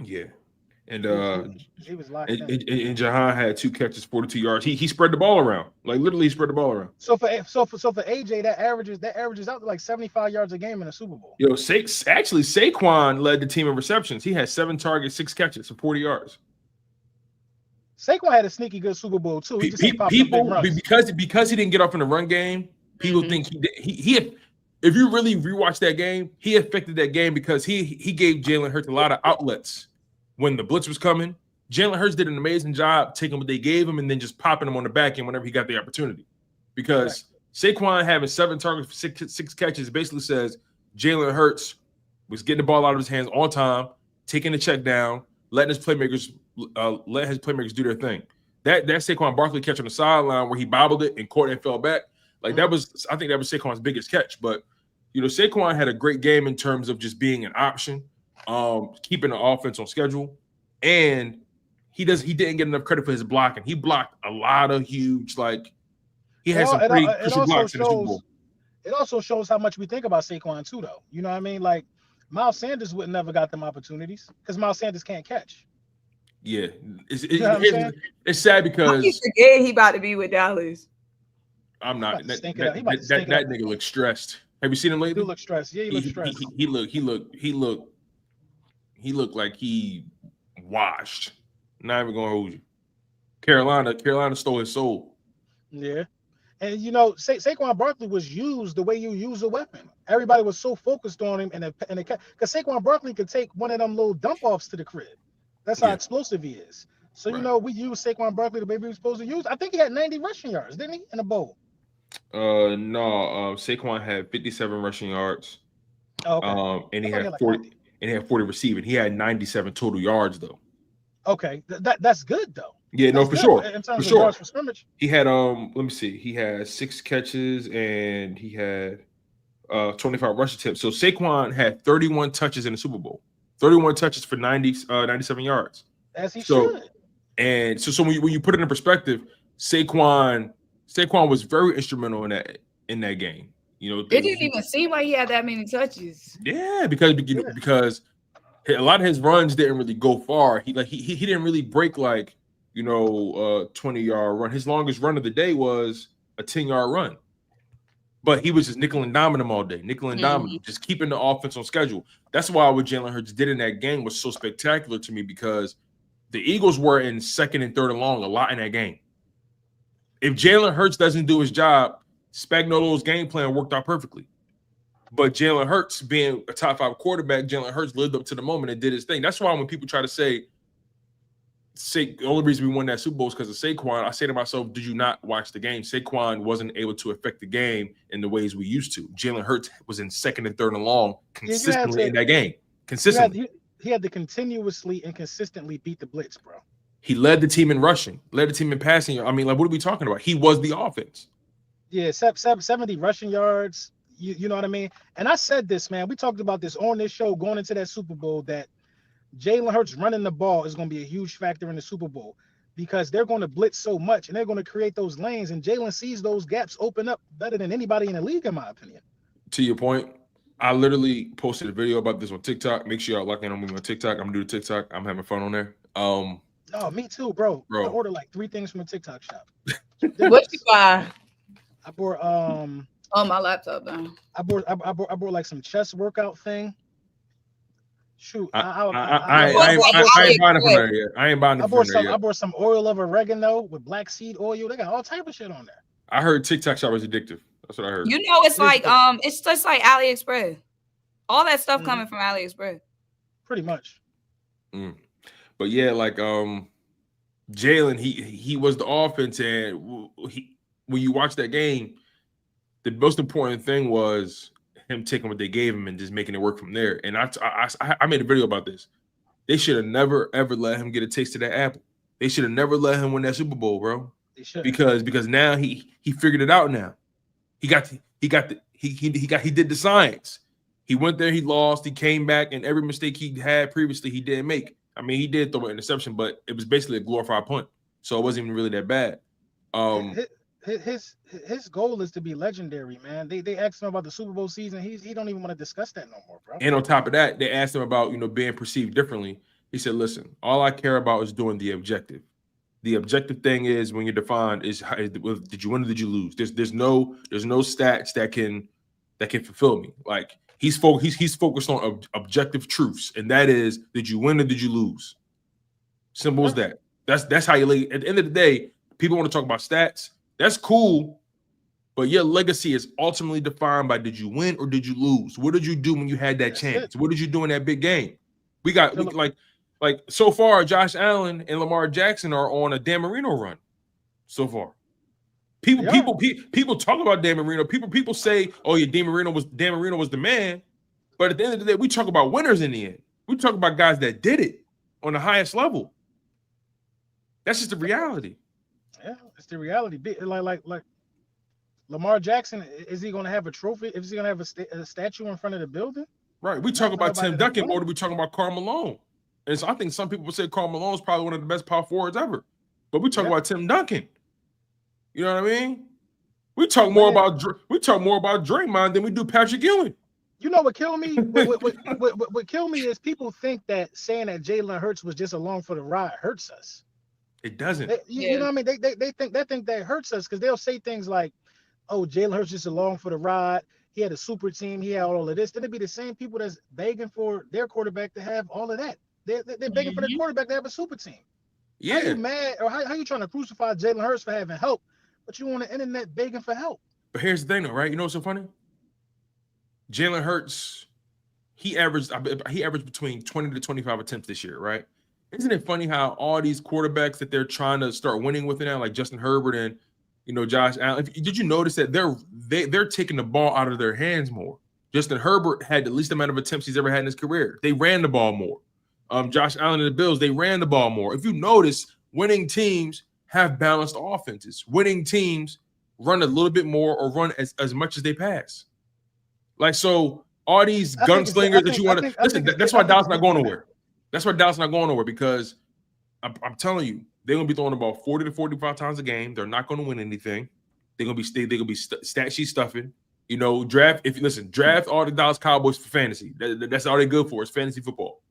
Yeah. And he was locked in. And Dejean had 2 catches, 42 yards. He spread the ball around. Like literally he spread the ball around. So for AJ, that averages out to like 75 yards a game in the Super Bowl. Yo, Saquon led the team in receptions. He had 7 targets, 6 catches for 40 yards. Saquon had a sneaky good Super Bowl too. He just people because he didn't get off in the run game. People think he if you really rewatch that game, he affected that game because he gave Jalen Hurts a lot of outlets when the blitz was coming. Jalen Hurts did an amazing job taking what they gave him and then just popping him on the back end whenever he got the opportunity. Because Saquon having 7 targets for 6 catches basically says Jalen Hurts was getting the ball out of his hands on time, taking the check down, letting his playmakers do their thing. That Saquon Barkley catch on the sideline where he bobbled it and caught it and fell back, I think that was Saquon's biggest catch. But Saquon had a great game in terms of just being an option, keeping the offense on schedule, and he didn't get enough credit for his blocking. He blocked a lot of huge, he had some pretty crucial blocks in the Super Bowl. It also shows how much we think about Saquon too, though. You know what I mean? Like Miles Sanders would never got them opportunities because Miles Sanders can't catch. Yeah, it's sad because he about to be with Dallas. I'm not. That nigga looks stressed. Have you seen him lately? He looks stressed. Yeah, he looks stressed. He looked like he washed. Not even gonna hold you. Carolina stole his soul. Yeah, and Saquon Barkley was used the way you use a weapon. Everybody was so focused on him, and because Saquon Barkley could take one of them little dump offs to the crib. That's how explosive he is. So we use Saquon Barkley the way we were supposed to use. I think he had 90 rushing yards, didn't he, in a bowl? No. Saquon had 57 rushing yards. Oh, okay. And he had 40. 90. And he had 40 receiving. He had 97 total yards though. Okay, that's good though. Yeah, no, for sure. In terms of yards for scrimmage. He had let me see. He had 6 catches and he had 25 rush attempts. So Saquon had 31 touches in the Super Bowl. 31 touches for 97 yards. As he should. And so when you put it in perspective, Saquon was very instrumental in that game. You know, it didn't even seem like he had that many touches. Yeah, because a lot of his runs didn't really go far. He didn't really break like, you know, a 20-yard run. His longest run of the day was a 10-yard run. But he was just nickel and diming them all day, just keeping the offense on schedule. That's why what Jalen Hurts did in that game was so spectacular to me, because the Eagles were in second and third and long a lot in that game. If Jalen Hurts doesn't do his job, Spagnuolo's game plan worked out perfectly. But Jalen Hurts, being a top 5 quarterback, Jalen Hurts lived up to the moment and did his thing. That's why when people try to say the only reason we won that Super Bowl is because of Saquon, I say to myself, did you not watch the game? Saquon wasn't able to affect the game in the ways we used to. Jalen Hurts was in second and third and long consistently in that game. Consistently. He had to continuously and consistently beat the blitz, bro. He led the team in rushing, led the team in passing. I mean, like, what are we talking about? He was the offense. Yeah, 70 rushing yards. You know what I mean? And I said this, man. We talked about this on this show going into that Super Bowl, that Jalen Hurts running the ball is going to be a huge factor in the Super Bowl, because they're going to blitz so much and they're going to create those lanes, and Jalen sees those gaps open up better than anybody in the league, in my opinion. To your point, I literally posted a video about this on TikTok. Make sure y'all lock in on me on TikTok. I'm going to do the TikTok. I'm having fun on there. Oh, me too, bro. I ordered like 3 things from a TikTok shop. What you buy? I bought on my laptop now. I bought like some chest workout thing. Shoot, I ain't buying it from there yet. I ain't buying it from there yet. I bought some oil of oregano with black seed oil. They got all type of shit on there. I heard TikTok shop is addictive. That's what I heard. You know, it's like it's just like AliExpress. All that stuff coming from AliExpress. Pretty much. But yeah, like Jalen, he was the offense, and when you watch that game, the most important thing was him taking what they gave him and just making it work from there. And I made a video about this. They should have never ever let him get a taste of that apple. They should have never let him win that Super Bowl, bro. They should. Because now he figured it out. Now he did the science. He went there, he lost, he came back, and every mistake he had previously he didn't make. I mean, he did throw an interception, but it was basically a glorified punt, so it wasn't even really that bad. His goal is to be legendary, man. They asked him about the Super Bowl season. He don't even want to discuss that no more, bro. And on top of that, they asked him about, you know, being perceived differently. He said, "Listen, all I care about is doing the objective. The objective thing is when you're defined is did you win or did you lose? There's no stats that can fulfill me. Like he's focused on objective truths, and that is, did you win or did you lose? Simple as that. That's how you lay. At the end of the day, people want to talk about stats. That's cool, but your legacy is ultimately defined by, did you win or did you lose? What did you do when you had that chance? What did you do in that big game? We like so far, Josh Allen and Lamar Jackson are on a Dan Marino run so far. People talk about Dan Marino. People say, "Oh yeah, Dan Marino was the man," but at the end of the day, we talk about winners in the end. We talk about guys that did it on the highest level. That's just the reality. Yeah, it's the reality. Like Lamar Jackson, is he going to have a trophy? Is he going to have a statue in front of the building? Right. We talk about Tim Duncan more than we talk about Karl Malone. And so I think some people would say Karl Malone is probably one of the best power forwards ever. But we talk about Tim Duncan. You know what I mean? We talk more about Draymond than we do Patrick Ewing. You know what killed me? What killed me is people think that saying that Jalen Hurts was just along for the ride hurts us. It doesn't. You know what I mean? They think that hurts us, because they'll say things like, "Oh, Jalen Hurts just along for the ride. He had a super team. He had all of this." Then it'd be the same people that's begging for their quarterback to have all of that. They're begging for their quarterback to have a super team. Yeah. How you mad, or how you trying to crucify Jalen Hurts for having help, but you on the internet begging for help? But here's the thing, though, right? You know what's so funny? Jalen Hurts, he averaged between 20 to 25 attempts this year, right? Isn't it funny how all these quarterbacks that they're trying to start winning with now, like Justin Herbert and, you know, Josh Allen, did you notice that they're taking the ball out of their hands more? Justin Herbert had the least amount of attempts he's ever had in his career. They ran the ball more. Josh Allen and the Bills, they ran the ball more. If you notice, winning teams have balanced offenses. Winning teams run a little bit more or run as much as they pass. Like, so all these gunslingers that you want to listen, that's why Dallas not going nowhere. That's why Dallas not going nowhere, because I'm telling you, they're gonna be throwing about 40 to 45 times a game. They're not going to win anything. They're gonna be stat sheet stuffing. Draft all the Dallas Cowboys for fantasy. That's all they're good for. It's fantasy football.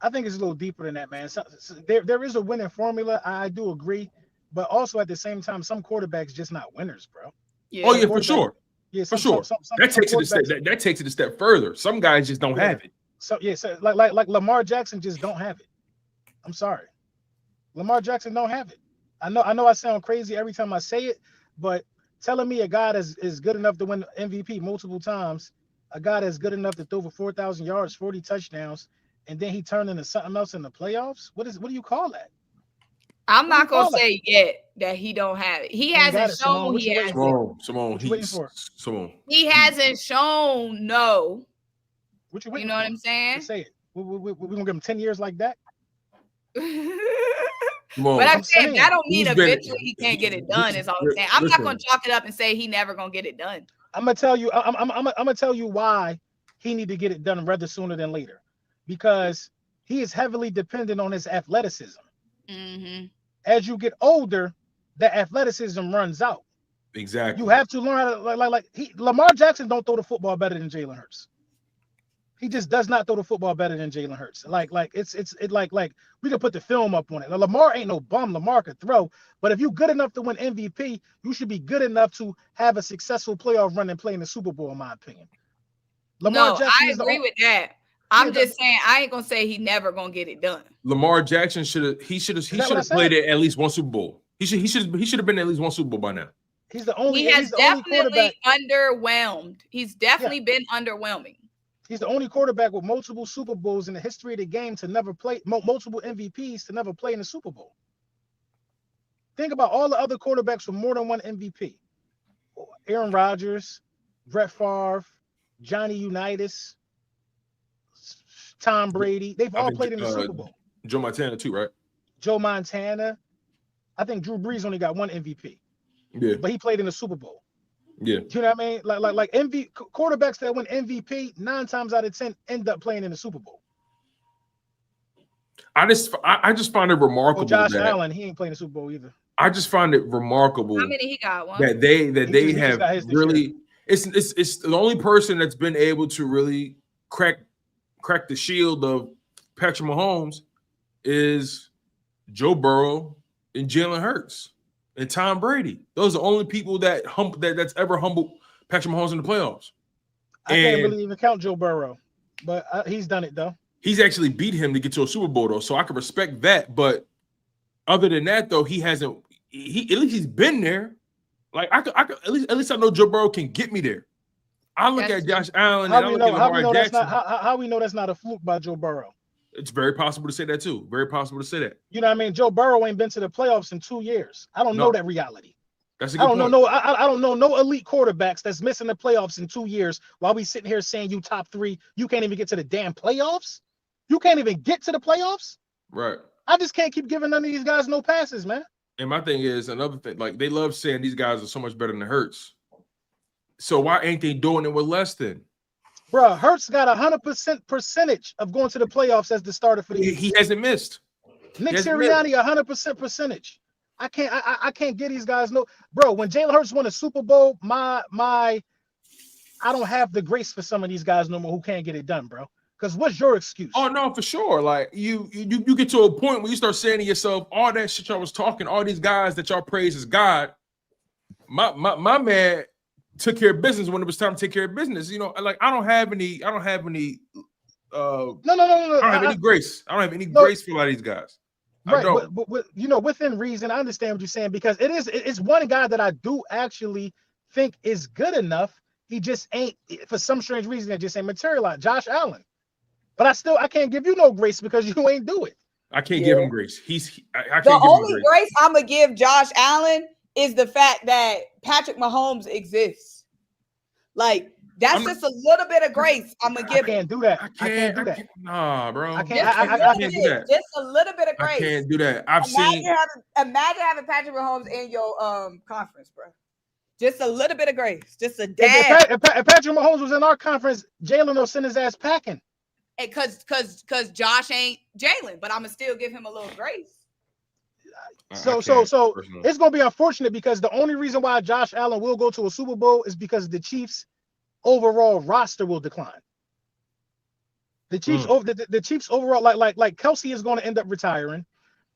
I think it's a little deeper than that, man. So there is a winning formula. I do agree, but also at the same time, some quarterbacks just not winners, bro. Yeah. Oh yeah, for sure. Yeah, for sure. That takes it a step further. Some guys just don't have it. So like Lamar Jackson just don't have it. I'm sorry, Lamar Jackson don't have it. I know I sound crazy every time I say it, but telling me a guy that is good enough to win MVP multiple times, a guy that's good enough to throw for 4,000 yards, 40 touchdowns, and then he turned into something else in the playoffs? What do you call that? I'm not gonna say yet that he don't have it. He hasn't shown he has it. Symone. He hasn't shown no. What you waiting know for? What I'm saying? Say it. We're gonna give him 10 years like that. But I'm saying that don't mean eventually he can't get it done. Is all I'm saying. I'm not gonna chalk it up and say he never gonna get it done. I'm gonna tell you. I'm gonna tell you why he need to get it done rather sooner than later, because he is heavily dependent on his athleticism. Mm-hmm. As you get older, the athleticism runs out. Exactly. You have to learn how to Lamar Jackson don't throw the football better than Jalen Hurts. He just does not throw the football better than Jalen Hurts. Like we can put the film up on it. Now, Lamar ain't no bum. Lamar could throw, but if you're good enough to win MVP, you should be good enough to have a successful playoff run and play in the Super Bowl, in my opinion. I agree with that. I'm just saying I ain't gonna say he never gonna get it done. Lamar Jackson should have played at least one Super Bowl. He should have been at least one Super Bowl by now. He's the only. He has definitely underwhelmed. He's definitely been underwhelming. He's the only quarterback with multiple Super Bowls in the history of the game to never play, multiple MVPs to never play in the Super Bowl. Think about all the other quarterbacks with more than one MVP. Aaron Rodgers, Brett Favre, Johnny Unitas, Tom Brady. They've all played in the Super Bowl. Joe Montana too, right? Joe Montana. I think Drew Brees only got one MVP. Yeah. But he played in the Super Bowl. Yeah. You know what I mean? Like MVP quarterbacks that win MVP 9 times out of 10 end up playing in the Super Bowl. I just find it remarkable. Josh Allen, he ain't playing the Super Bowl either. I just find it remarkable. How many he got? One. That they have really. It's the only person that's been able to really crack the shield of Patrick Mahomes is Joe Burrow and Jalen Hurts and Tom Brady. Those are the only people that's ever humbled Patrick Mahomes in the playoffs. I can't really even count Joe Burrow, but he's done it though. He's actually beat him to get to a Super Bowl though, so I can respect that. But other than that, though, he hasn't. At least he's been there. Like I could at least I know Joe Burrow can get me there. I look at Josh Allen and I look at Lamar Jackson. How we know that's not a fluke by Joe Burrow? It's very possible to say that too. Very possible to say that. You know what I mean? Joe Burrow ain't been to the playoffs in 2 years. I don't know that reality. That's a good point. I don't know no elite quarterbacks that's missing the playoffs in 2 years while we sitting here saying you top 3. You can't even get to the damn playoffs. You can't even get to the playoffs. Right. I just can't keep giving none of these guys no passes, man. And my thing is another thing, like they love saying these guys are so much better than Hurts. So why ain't they doing it with less than? Bro, Hurts got 100% percentage of going to the playoffs as the starter for the year. He hasn't missed. Nick Sirianni, 100% percentage. I can't get these guys no. Bro, when Jalen Hurts won a Super Bowl, I don't have the grace for some of these guys no more who can't get it done, bro. Because what's your excuse? Oh no, for sure. Like you get to a point where you start saying to yourself, all that shit y'all was talking, all these guys that y'all praise as God. My man took care of business when it was time to take care of business. You know, like I don't have any. No. I don't have any grace. I don't have any grace for a lot of these guys. Right, but you know, within reason, I understand what you're saying because it's one guy that I do actually think is good enough. He just ain't, for some strange reason, that just ain't materialized. Josh Allen. But I can't give you no grace because you ain't do it. I can't give him grace. I can't the give only him grace I'm gonna give Josh Allen is the fact that Patrick Mahomes exists. Like That's just a little bit of grace. I'm gonna give. I can't do that. I can't do that. Nah, bro. I can't. I can't do that. Just a little bit of grace. I can't do that. Imagine having Patrick Mahomes in your conference, bro. Just a little bit of grace. Just a dab. If Patrick Mahomes was in our conference, Jalen will send his ass packing. And cause Josh ain't Jalen, but I'm gonna still give him a little grace. So it's gonna be unfortunate because the only reason why Josh Allen will go to a Super Bowl is because the Chiefs' overall roster will decline. The Chiefs the Chiefs overall, like Kelsey is going to end up retiring.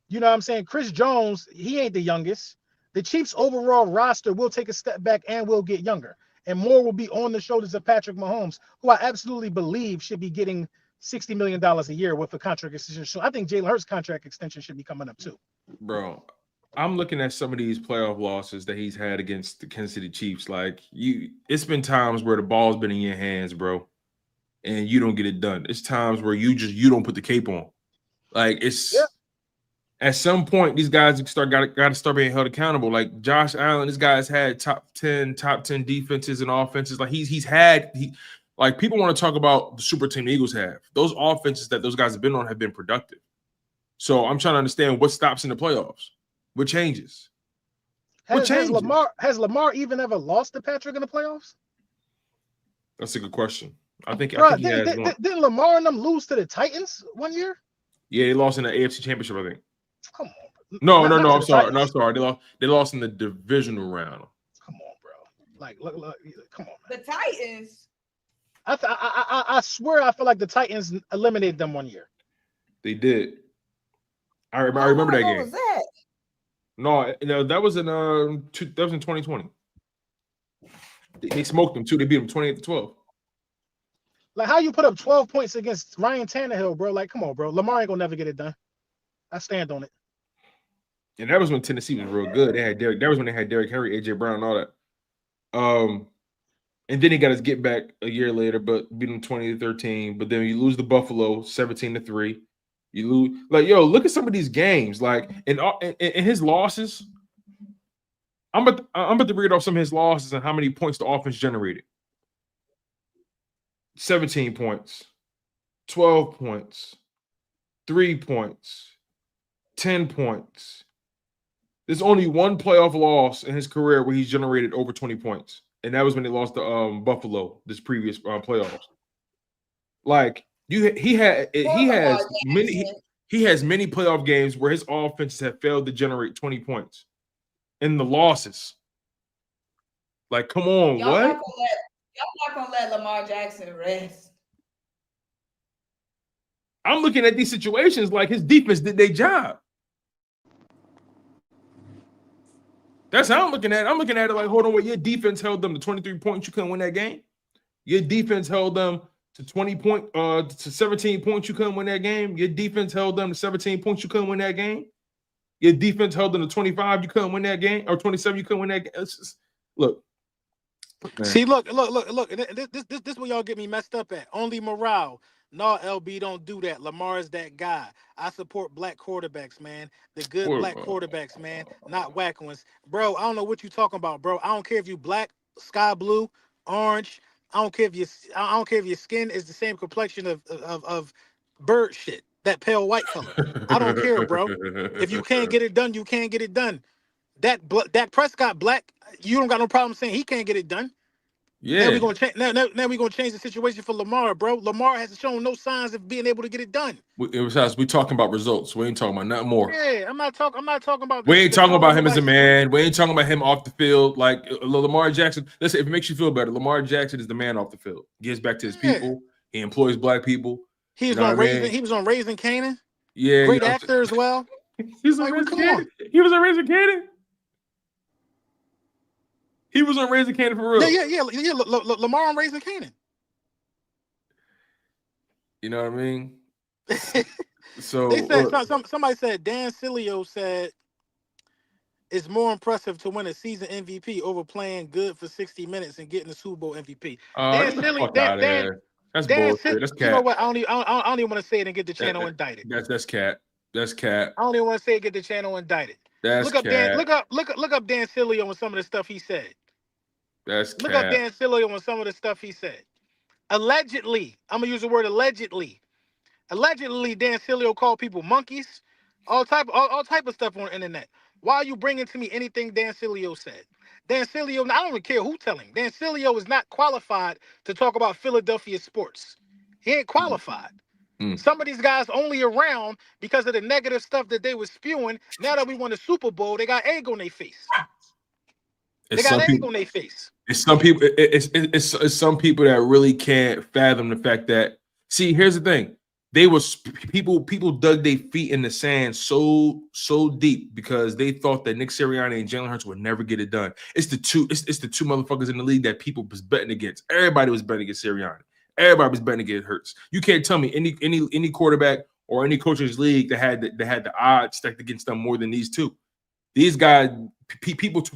You know what I'm saying? Chris Jones, he ain't the youngest. The Chiefs' overall roster will take a step back and will get younger, and more will be on the shoulders of Patrick Mahomes, who I absolutely believe should be getting $60 million a year with a contract extension. So I think Jalen Hurts' contract extension should be coming up too. Bro, I'm looking at some of these playoff losses that he's had against the Kansas City Chiefs. Like it's been times where the ball's been in your hands, bro, and you don't get it done. It's times where you don't put the cape on. Like at some point, these guys got to start being held accountable. Like Josh Allen, this guy's had top 10 defenses and offenses. Like like people want to talk about the super team the Eagles have. Those offenses that those guys have been on have been productive. So I'm trying to understand what stops in the playoffs. What changes? Has Lamar even ever lost to Patrick in the playoffs? That's a good question. I think didn't Lamar and them lose to the Titans one year? Yeah, they lost in the AFC Championship, I think. Come on. No, I'm sorry. No, I'm sorry. They lost in the divisional round. Come on, bro. Like, look, come on, man. The Titans. I swear I feel like the Titans eliminated them one year. They did. I remember that game. What was that? No, that was in 2020. They smoked them too. They beat them 28-12. Like, how you put up 12 points against Ryan Tannehill, bro? Like, come on, bro. Lamar ain't gonna never get it done. I stand on it. And that was when Tennessee was real good. That was when they had Derrick Henry, AJ Brown, and all that. And then he got his get back a year later, but beat him 20-13. But then you lose to Buffalo 17-3. You lose, like, yo, look at some of these games. Like, in his losses, I'm about to read off some of his losses and how many points the offense generated. 17 points, 12 points, 3 points, 10 points. There's only one playoff loss in his career where he's generated over 20 points. And that was when they lost to Buffalo this previous playoffs. Like he has many playoff games where his offenses have failed to generate 20 points in the losses. Like, come on, y'all what? Y'all not gonna let Lamar Jackson rest. I'm looking at these situations like his defense did their job. That's how I'm looking at it. I'm looking at it like, hold on, wait, your defense held them to 23 points. You couldn't win that game. Your defense held them to 17 points. You couldn't win that game. Your defense held them to 17 points. You couldn't win that game. Your defense held them to 25. You couldn't win that game. Or 27. You couldn't win that game. Look. Man. See, look. This is where y'all get me messed up at. Only morale. No, LB, don't do that. Lamar is that guy. I support black quarterbacks, man. The good black quarterbacks, man. Not whack ones. Bro, I don't know what you talking about, bro. I don't care if you black, sky blue, orange. I don't care if your skin is the same complexion of bird shit. That pale white color. I don't care, bro. If you can't get it done, you can't get it done. Dak Prescott black, you don't got no problem saying he can't get it done. Yeah. Now we're gonna change. Now we're gonna change the situation for Lamar, bro. Lamar has shown no signs of being able to get it done. Besides, we talking about results. We ain't talking about nothing more. Yeah, I'm not talking about. We ain't talking about him as a man. We ain't talking about him off the field. Like Lamar Jackson. Listen, if it makes you feel better, Lamar Jackson is the man off the field. Gives back to his people. He employs black people. He was on Raising Canaan. Yeah, great actor as well. He was on Raising Canaan. He was on Raising Canaan. He was on Raising Canaan for real. Yeah. Lamar on Raising Canaan. You know what I mean? So they said somebody said Dan Sileo said it's more impressive to win a season MVP over playing good for 60 minutes and getting the Super Bowl MVP. That's bullshit. That's cat. You know what? I don't even want to say it and get the channel indicted. That's cat. That's cat. I don't even want to say it, get the channel indicted. That's look up Dan Sileo and some of the stuff he said. Look up Dan Sileo on some of the stuff he said. Allegedly, I'm gonna use the word allegedly. Allegedly, Dan Sileo called people monkeys, all type of stuff on the internet. Why are you bringing to me anything Dan Sileo said? Dan Sileo, I don't even care who telling. Dan Sileo is not qualified to talk about Philadelphia sports. He ain't qualified. Some of these guys only around because of the negative stuff that they were spewing. Now that we won the Super Bowl, they got egg on their face. They got egg on their face. It's some people. It's some people that really can't fathom the fact that. See, here's the thing. People dug their feet in the sand so deep because they thought that Nick Sirianni and Jalen Hurts would never get it done. It's the two motherfuckers in the league that people was betting against. Everybody was betting against Sirianni. Everybody was betting against Hurts. You can't tell me any quarterback or any coach in this league that had the odds stacked against them more than these two. These guys, people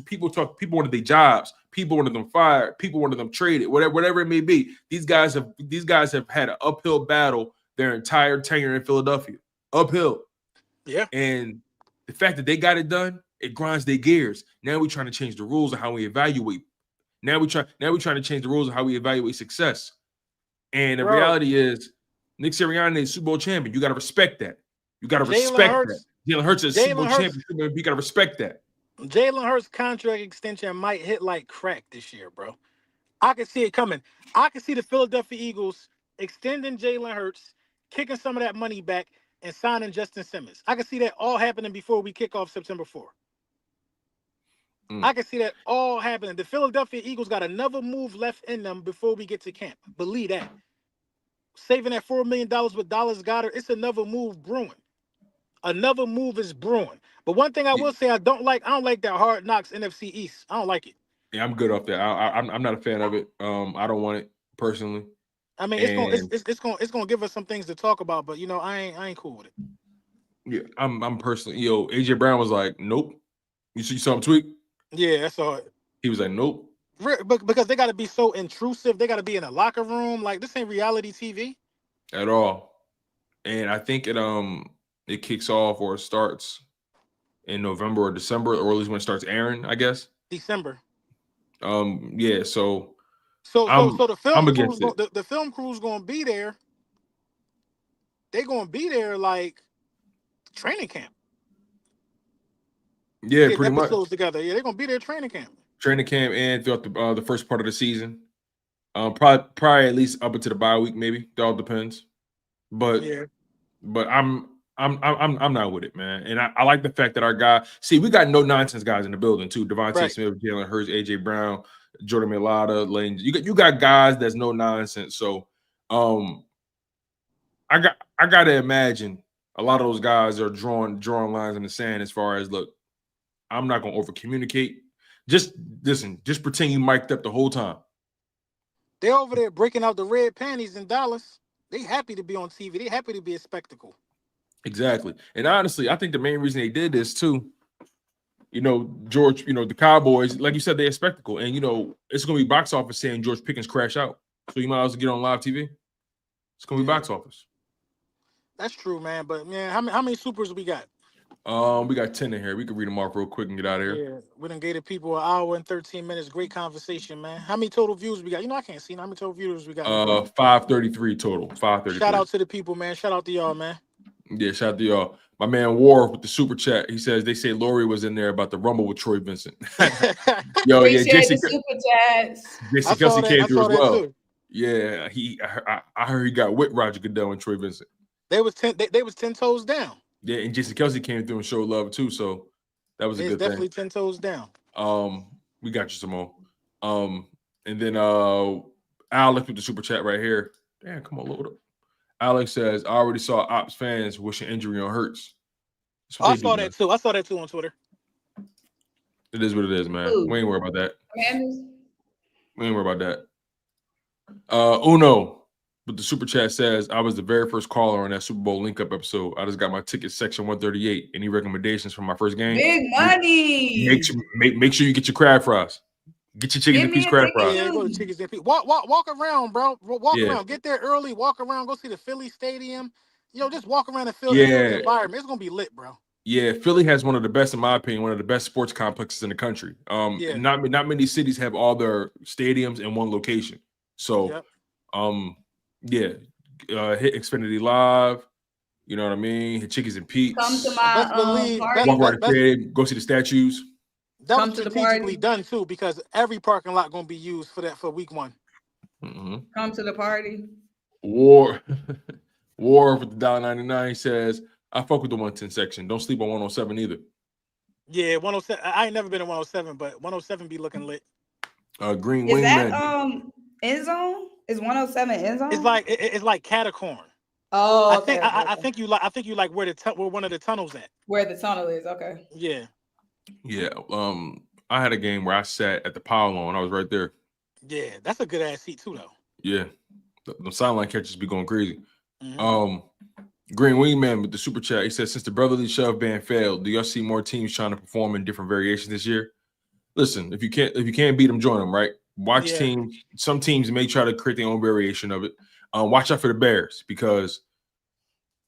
wanted their jobs. People wanted them fired. People wanted them traded. Whatever it may be. These guys have had an uphill battle their entire tenure in Philadelphia. Uphill. Yeah. And the fact that they got it done, it grinds their gears. Now we're trying to change the rules of how we evaluate. Now we're trying to change the rules of how we evaluate success. And the reality is, Nick Sirianni is Super Bowl champion. You got to respect that. You got to respect that. Jalen Hurts is Super Bowl champion. You got to respect that. Jalen Hurts' contract extension might hit like crack this year, bro. I can see it coming. I can see the Philadelphia Eagles extending Jalen Hurts, kicking some of that money back, and signing Justin Simmons. I can see that all happening before we kick off September 4th. I can see that all happening. The Philadelphia Eagles got another move left in them before we get to camp. Believe that. Saving that $4 million with Dallas Goedert, it's another move brewing. Another move is brewing. But one thing I will say, I don't like that Hard Knocks NFC East. I don't like it. Yeah, I'm good off that. I'm not a fan of it. I don't want it personally. I mean, it's gonna give us some things to talk about, but I ain't cool with it. Yeah, I'm personally. AJ Brown was like, nope. You saw him tweet? Yeah, I saw it. He was like, nope. Because they got to be so intrusive. They got to be in a locker room. Like, this ain't reality TV at all. And I think it kicks off or it starts in November or December, or at least when it starts airing, I guess. December. Yeah. So the film I'm against it. The film crew's gonna be there. They're gonna be there like training camp. Yeah, pretty much. Episodes together. Yeah, they're gonna be there training camp. Training camp and throughout the first part of the season. Probably at least up into the bye week, maybe. It all depends. But I'm not with it, man. And I like the fact that our guy. See, we got no nonsense guys in the building too. Devontae Smith, Jalen Hurts, AJ Brown, Jordan Mailata, Lane. You got guys that's no nonsense. So, I got to imagine a lot of those guys are drawing lines in the sand as far as, look, I'm not gonna over communicate. Just listen. Just pretend you mic'd up the whole time. They're over there breaking out the red panties in Dallas. They happy to be on TV. They happy to be a spectacle. Exactly. And honestly, I think the main reason they did this too, George, the Cowboys, like you said, they're a spectacle. And, it's going to be box office saying George Pickens crash out. So you might as well get on live TV. It's going to be box office. That's true, man. But, man, how many supers we got? We got 10 in here. We can read them off real quick and get out of here. Yeah, we done gave the people an hour and 13 minutes. Great conversation, man. How many total views we got? I can't see how many total views we got. 533 total. 533. Shout out to the people, man. Shout out to y'all, man. Yeah, shout out to y'all. My man War with the super chat. He says they say Lori was in there about the rumble with Troy Vincent. Yo, yeah, Jason Kelsey came through as well. Too. Yeah, I heard he got with Roger Goodell and Troy Vincent. They was 10 toes down. Yeah, and Jason Kelsey came through and showed love too, so that was a good definitely thing. 10 toes down. We got you, Symone. And then Alex with the super chat right here. Damn, come on, load up. Alex says, I already saw Ops fans wishing injury on Hurts. I saw that too. I saw that too on Twitter. It is what it is, man. Ooh. We ain't worried about that. We ain't worried about that. Uno with the super chat says, I was the very first caller on that Super Bowl Linc Up episode. I just got my ticket section 138. Any recommendations for my first game? Big money. Make sure you get your crab fries. Get your chicken and peas crab fries. Yeah, go to chickens and peas. Walk around, bro. Walk around. Get there early. Walk around. Go see the Philly Stadium. Just walk around and feel the environment. It's gonna be lit, bro. Yeah, Philly has one of the best, in my opinion, one of the best sports complexes in the country. Not many cities have all their stadiums in one location. So, hit Xfinity Live. You know what I mean? Hit Chickies and Pete's. Come to my party. Walk around the stadium, go see the statues. That was strategically done too, because every parking lot gonna be used for that for week 1. Mm-hmm. Come to the party. War with the $1.99 says, I fuck with the 110 section. Don't sleep on 107 either. Yeah, 107. I ain't never been in 107, but 107 be looking lit. Green Is Wingman. that end zone? Is 107 end zone? It's like Catacorn. Oh, okay. I think you like where one of the tunnels at. Where the tunnel is, okay. Yeah. Yeah. I had a game where I sat at the pylon. I was right there. Yeah, that's a good ass seat too, though. Yeah. The sideline catchers be going crazy. Mm-hmm. Green Wingman with the super chat. He says, since the brotherly shove ban failed, do y'all see more teams trying to perform in different variations this year? Listen, if you can't beat them, join them, right? Watch teams. Some teams may try to create their own variation of it. Watch out for the Bears because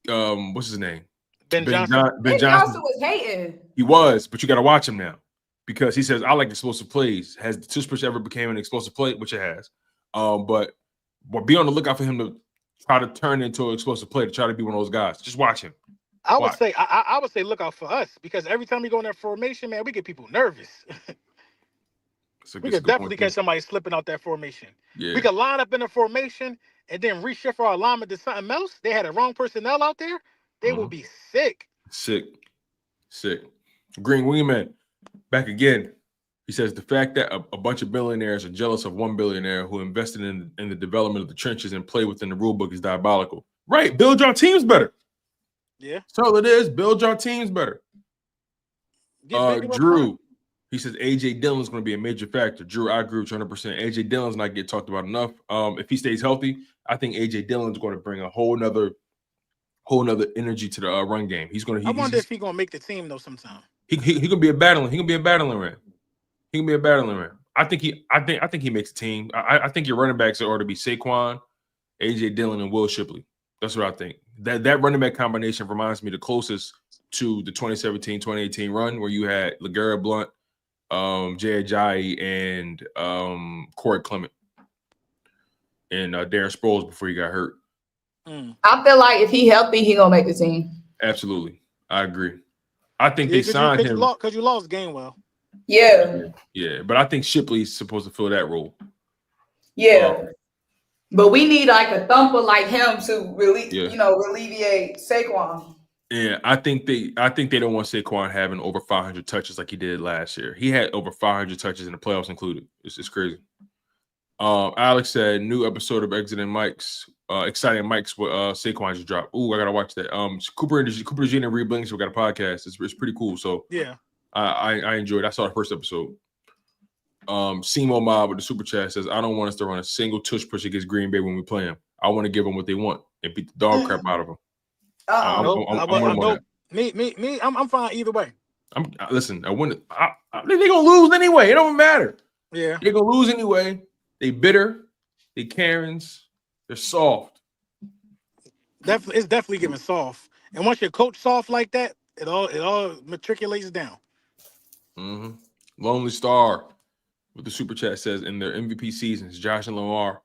what's his name? Ben Johnson. Ben Johnson was hating. He was, but you got to watch him now because he says, I like explosive plays. Has the Tush ever became an explosive play? Which it has. But be on the lookout for him to try to turn into an explosive play, to try to be one of those guys. Just watch him. I would say look out for us, because every time we go in that formation, man, we get people nervous. We could definitely catch somebody slipping out that formation. Yeah. We could line up in a formation and then reshift our alignment to something else. They had the wrong personnel out there. They will be sick. Sick. Green Wingman, back again. He says the fact that a bunch of billionaires are jealous of one billionaire who invested in the development of the trenches and play within the rule book is diabolical. Right. Build your teams better. Yeah. So it is. Build your teams better. Drew, he says AJ Dillon's going to be a major factor. Drew, I agree with you 100%. AJ Dillon's not get talked about enough. If he stays healthy, I think AJ Dillon's going to bring a whole nother energy to the run game. I wonder if he's going to make the team though sometime. He can be a battling. He can be a battling ram. He can be a battling ram. I think he makes the team. I think your running backs ought to be Saquon, AJ Dillon, and Will Shipley. That's what I think. That running back combination reminds me the closest to the 2017-2018 run where you had LeGarrette Blount, Jay Ajayi, and Corey Clement, and Darren Sproles before he got hurt. I feel like if he healthy, he gonna make the team. Absolutely, I agree. I think they signed him because you lost Gainwell. Yeah, but I think Shipley's supposed to fill that role. Yeah, but we need like a thumper like him to alleviate Saquon. Yeah, I think they don't want Saquon having over 500 touches like he did last year. He had over 500 touches in the playoffs included. It's crazy. Alex said new episode of Exciting Mike's with Saquon just dropped. Ooh, I gotta watch that. Cooper Dejean and Reed Blinks, we got a podcast. It's pretty cool. So yeah, I enjoyed it. I saw the first episode. Simo Mob with the super chat says, I don't want us to run a single tush push against Green Bay when we play them. I want to give them what they want and beat the dog crap out of them. I'm fine either way. Listen. They're gonna lose anyway. It don't matter. Yeah, they're gonna lose anyway. They bitter. They Karens. They're soft. It's definitely giving soft. And once your coach soft like that, it all matriculates down. Mm-hmm. Lonely Star with the super chat says in their MVP seasons, Josh and Lamar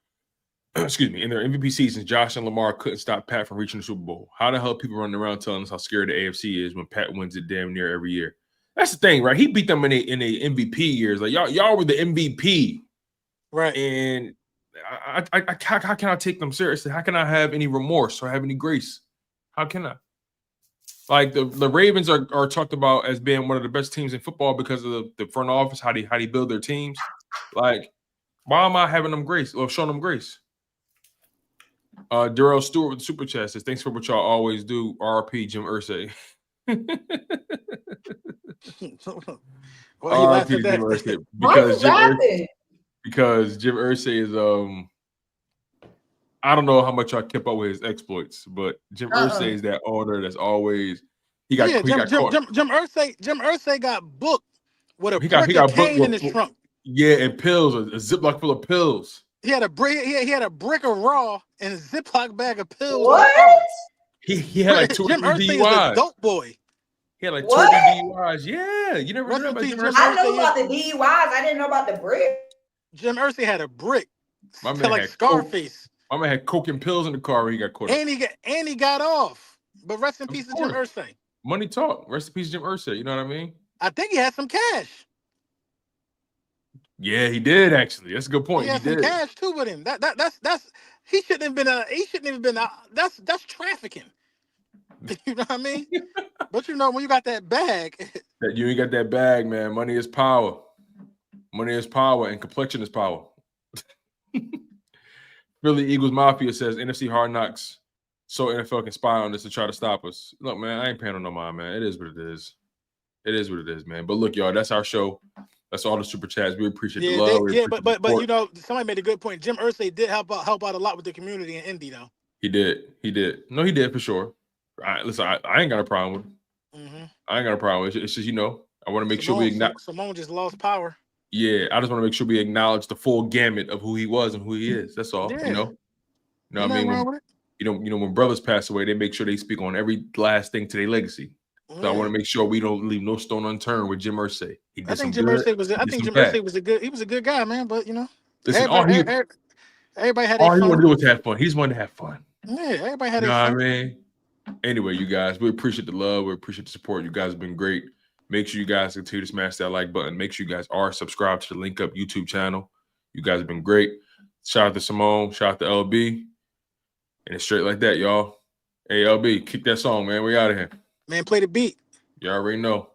couldn't stop Pat from reaching the Super Bowl. How the hell people running around telling us how scared the AFC is when Pat wins it damn near every year? That's the thing, right? He beat them in the MVP years. Like y'all were the MVP, right? And how can I take them seriously? How can I have any remorse or have any grace? How can I? Like the Ravens are talked about as being one of the best teams in football because of the front office, how they build their teams. Like, why am I having them grace or showing them grace? Darrell Stewart with the super chat says, thanks for what y'all always do. RP Jim Irsay. RP Jim Irsay. Because Jim Irsay is I don't know how much I kept up with his exploits, but Jim Irsay is that owner that's always Jim Irsay got booked with a brick of cane in his trunk. Yeah, and pills, a Ziploc full of pills. He had a brick of raw and a Ziploc bag of pills. What? He had like 2 or 3 DUIs. Jim Irsay is a dope boy. He had like 30 DUIs. Yeah, you never heard about Jim Irsay? I know about the DUIs. I didn't know about the brick. Jim Irsay had a brick. My man like had Scarface. My man had coke and pills in the car when he got caught up. And he got off. But rest in peace to Jim Irsay. Money talk. Rest in peace, Jim Irsay. You know what I mean? I think he had some cash. Yeah, he did actually. That's a good point. He had some cash too with him. That's he shouldn't have been he shouldn't have been that's trafficking. You know what I mean? But you know, when you got that bag. That you ain't got that bag, man. Money is power. Money is power and complexion is power. Philly Eagles Mafia says NFC Hard Knocks so NFL can spy on us to try to stop us. Look, man, I ain't paying no mind, man. It is what it is. It is what it is, man. But look, y'all, that's our show. That's all the super chats. We appreciate the love. But you know, somebody made a good point. Jim Irsay did help out a lot with the community in Indy, though. He did. No, he did for sure. Listen, I ain't got a problem with him. Mm-hmm. I ain't got a problem with it. It's just, you know, I want to make sure we acknowledge. Symone just lost power. Yeah, I just want to make sure we acknowledge the full gamut of who he was and who he is. That's all. Yeah. You know what I mean? When brothers pass away, they make sure they speak on every last thing to their legacy. So I want to make sure we don't leave no stone unturned with Jim Irsay. I think Jim Irsay was a good guy, man. But you know, listen, everybody had all he wanted to do was have fun. He just wanted to have fun. Yeah, everybody had. You know what I mean? Anyway, you guys, we appreciate the love. We appreciate the support. You guys have been great. Make sure you guys continue to smash that like button. Make sure you guys are subscribed to the Linc Up YouTube channel. You guys have been great. Shout out to Symone. Shout out to LB. And it's straight like that, y'all. Hey, LB, kick that song, man. We out of here. Man, play the beat. You already know.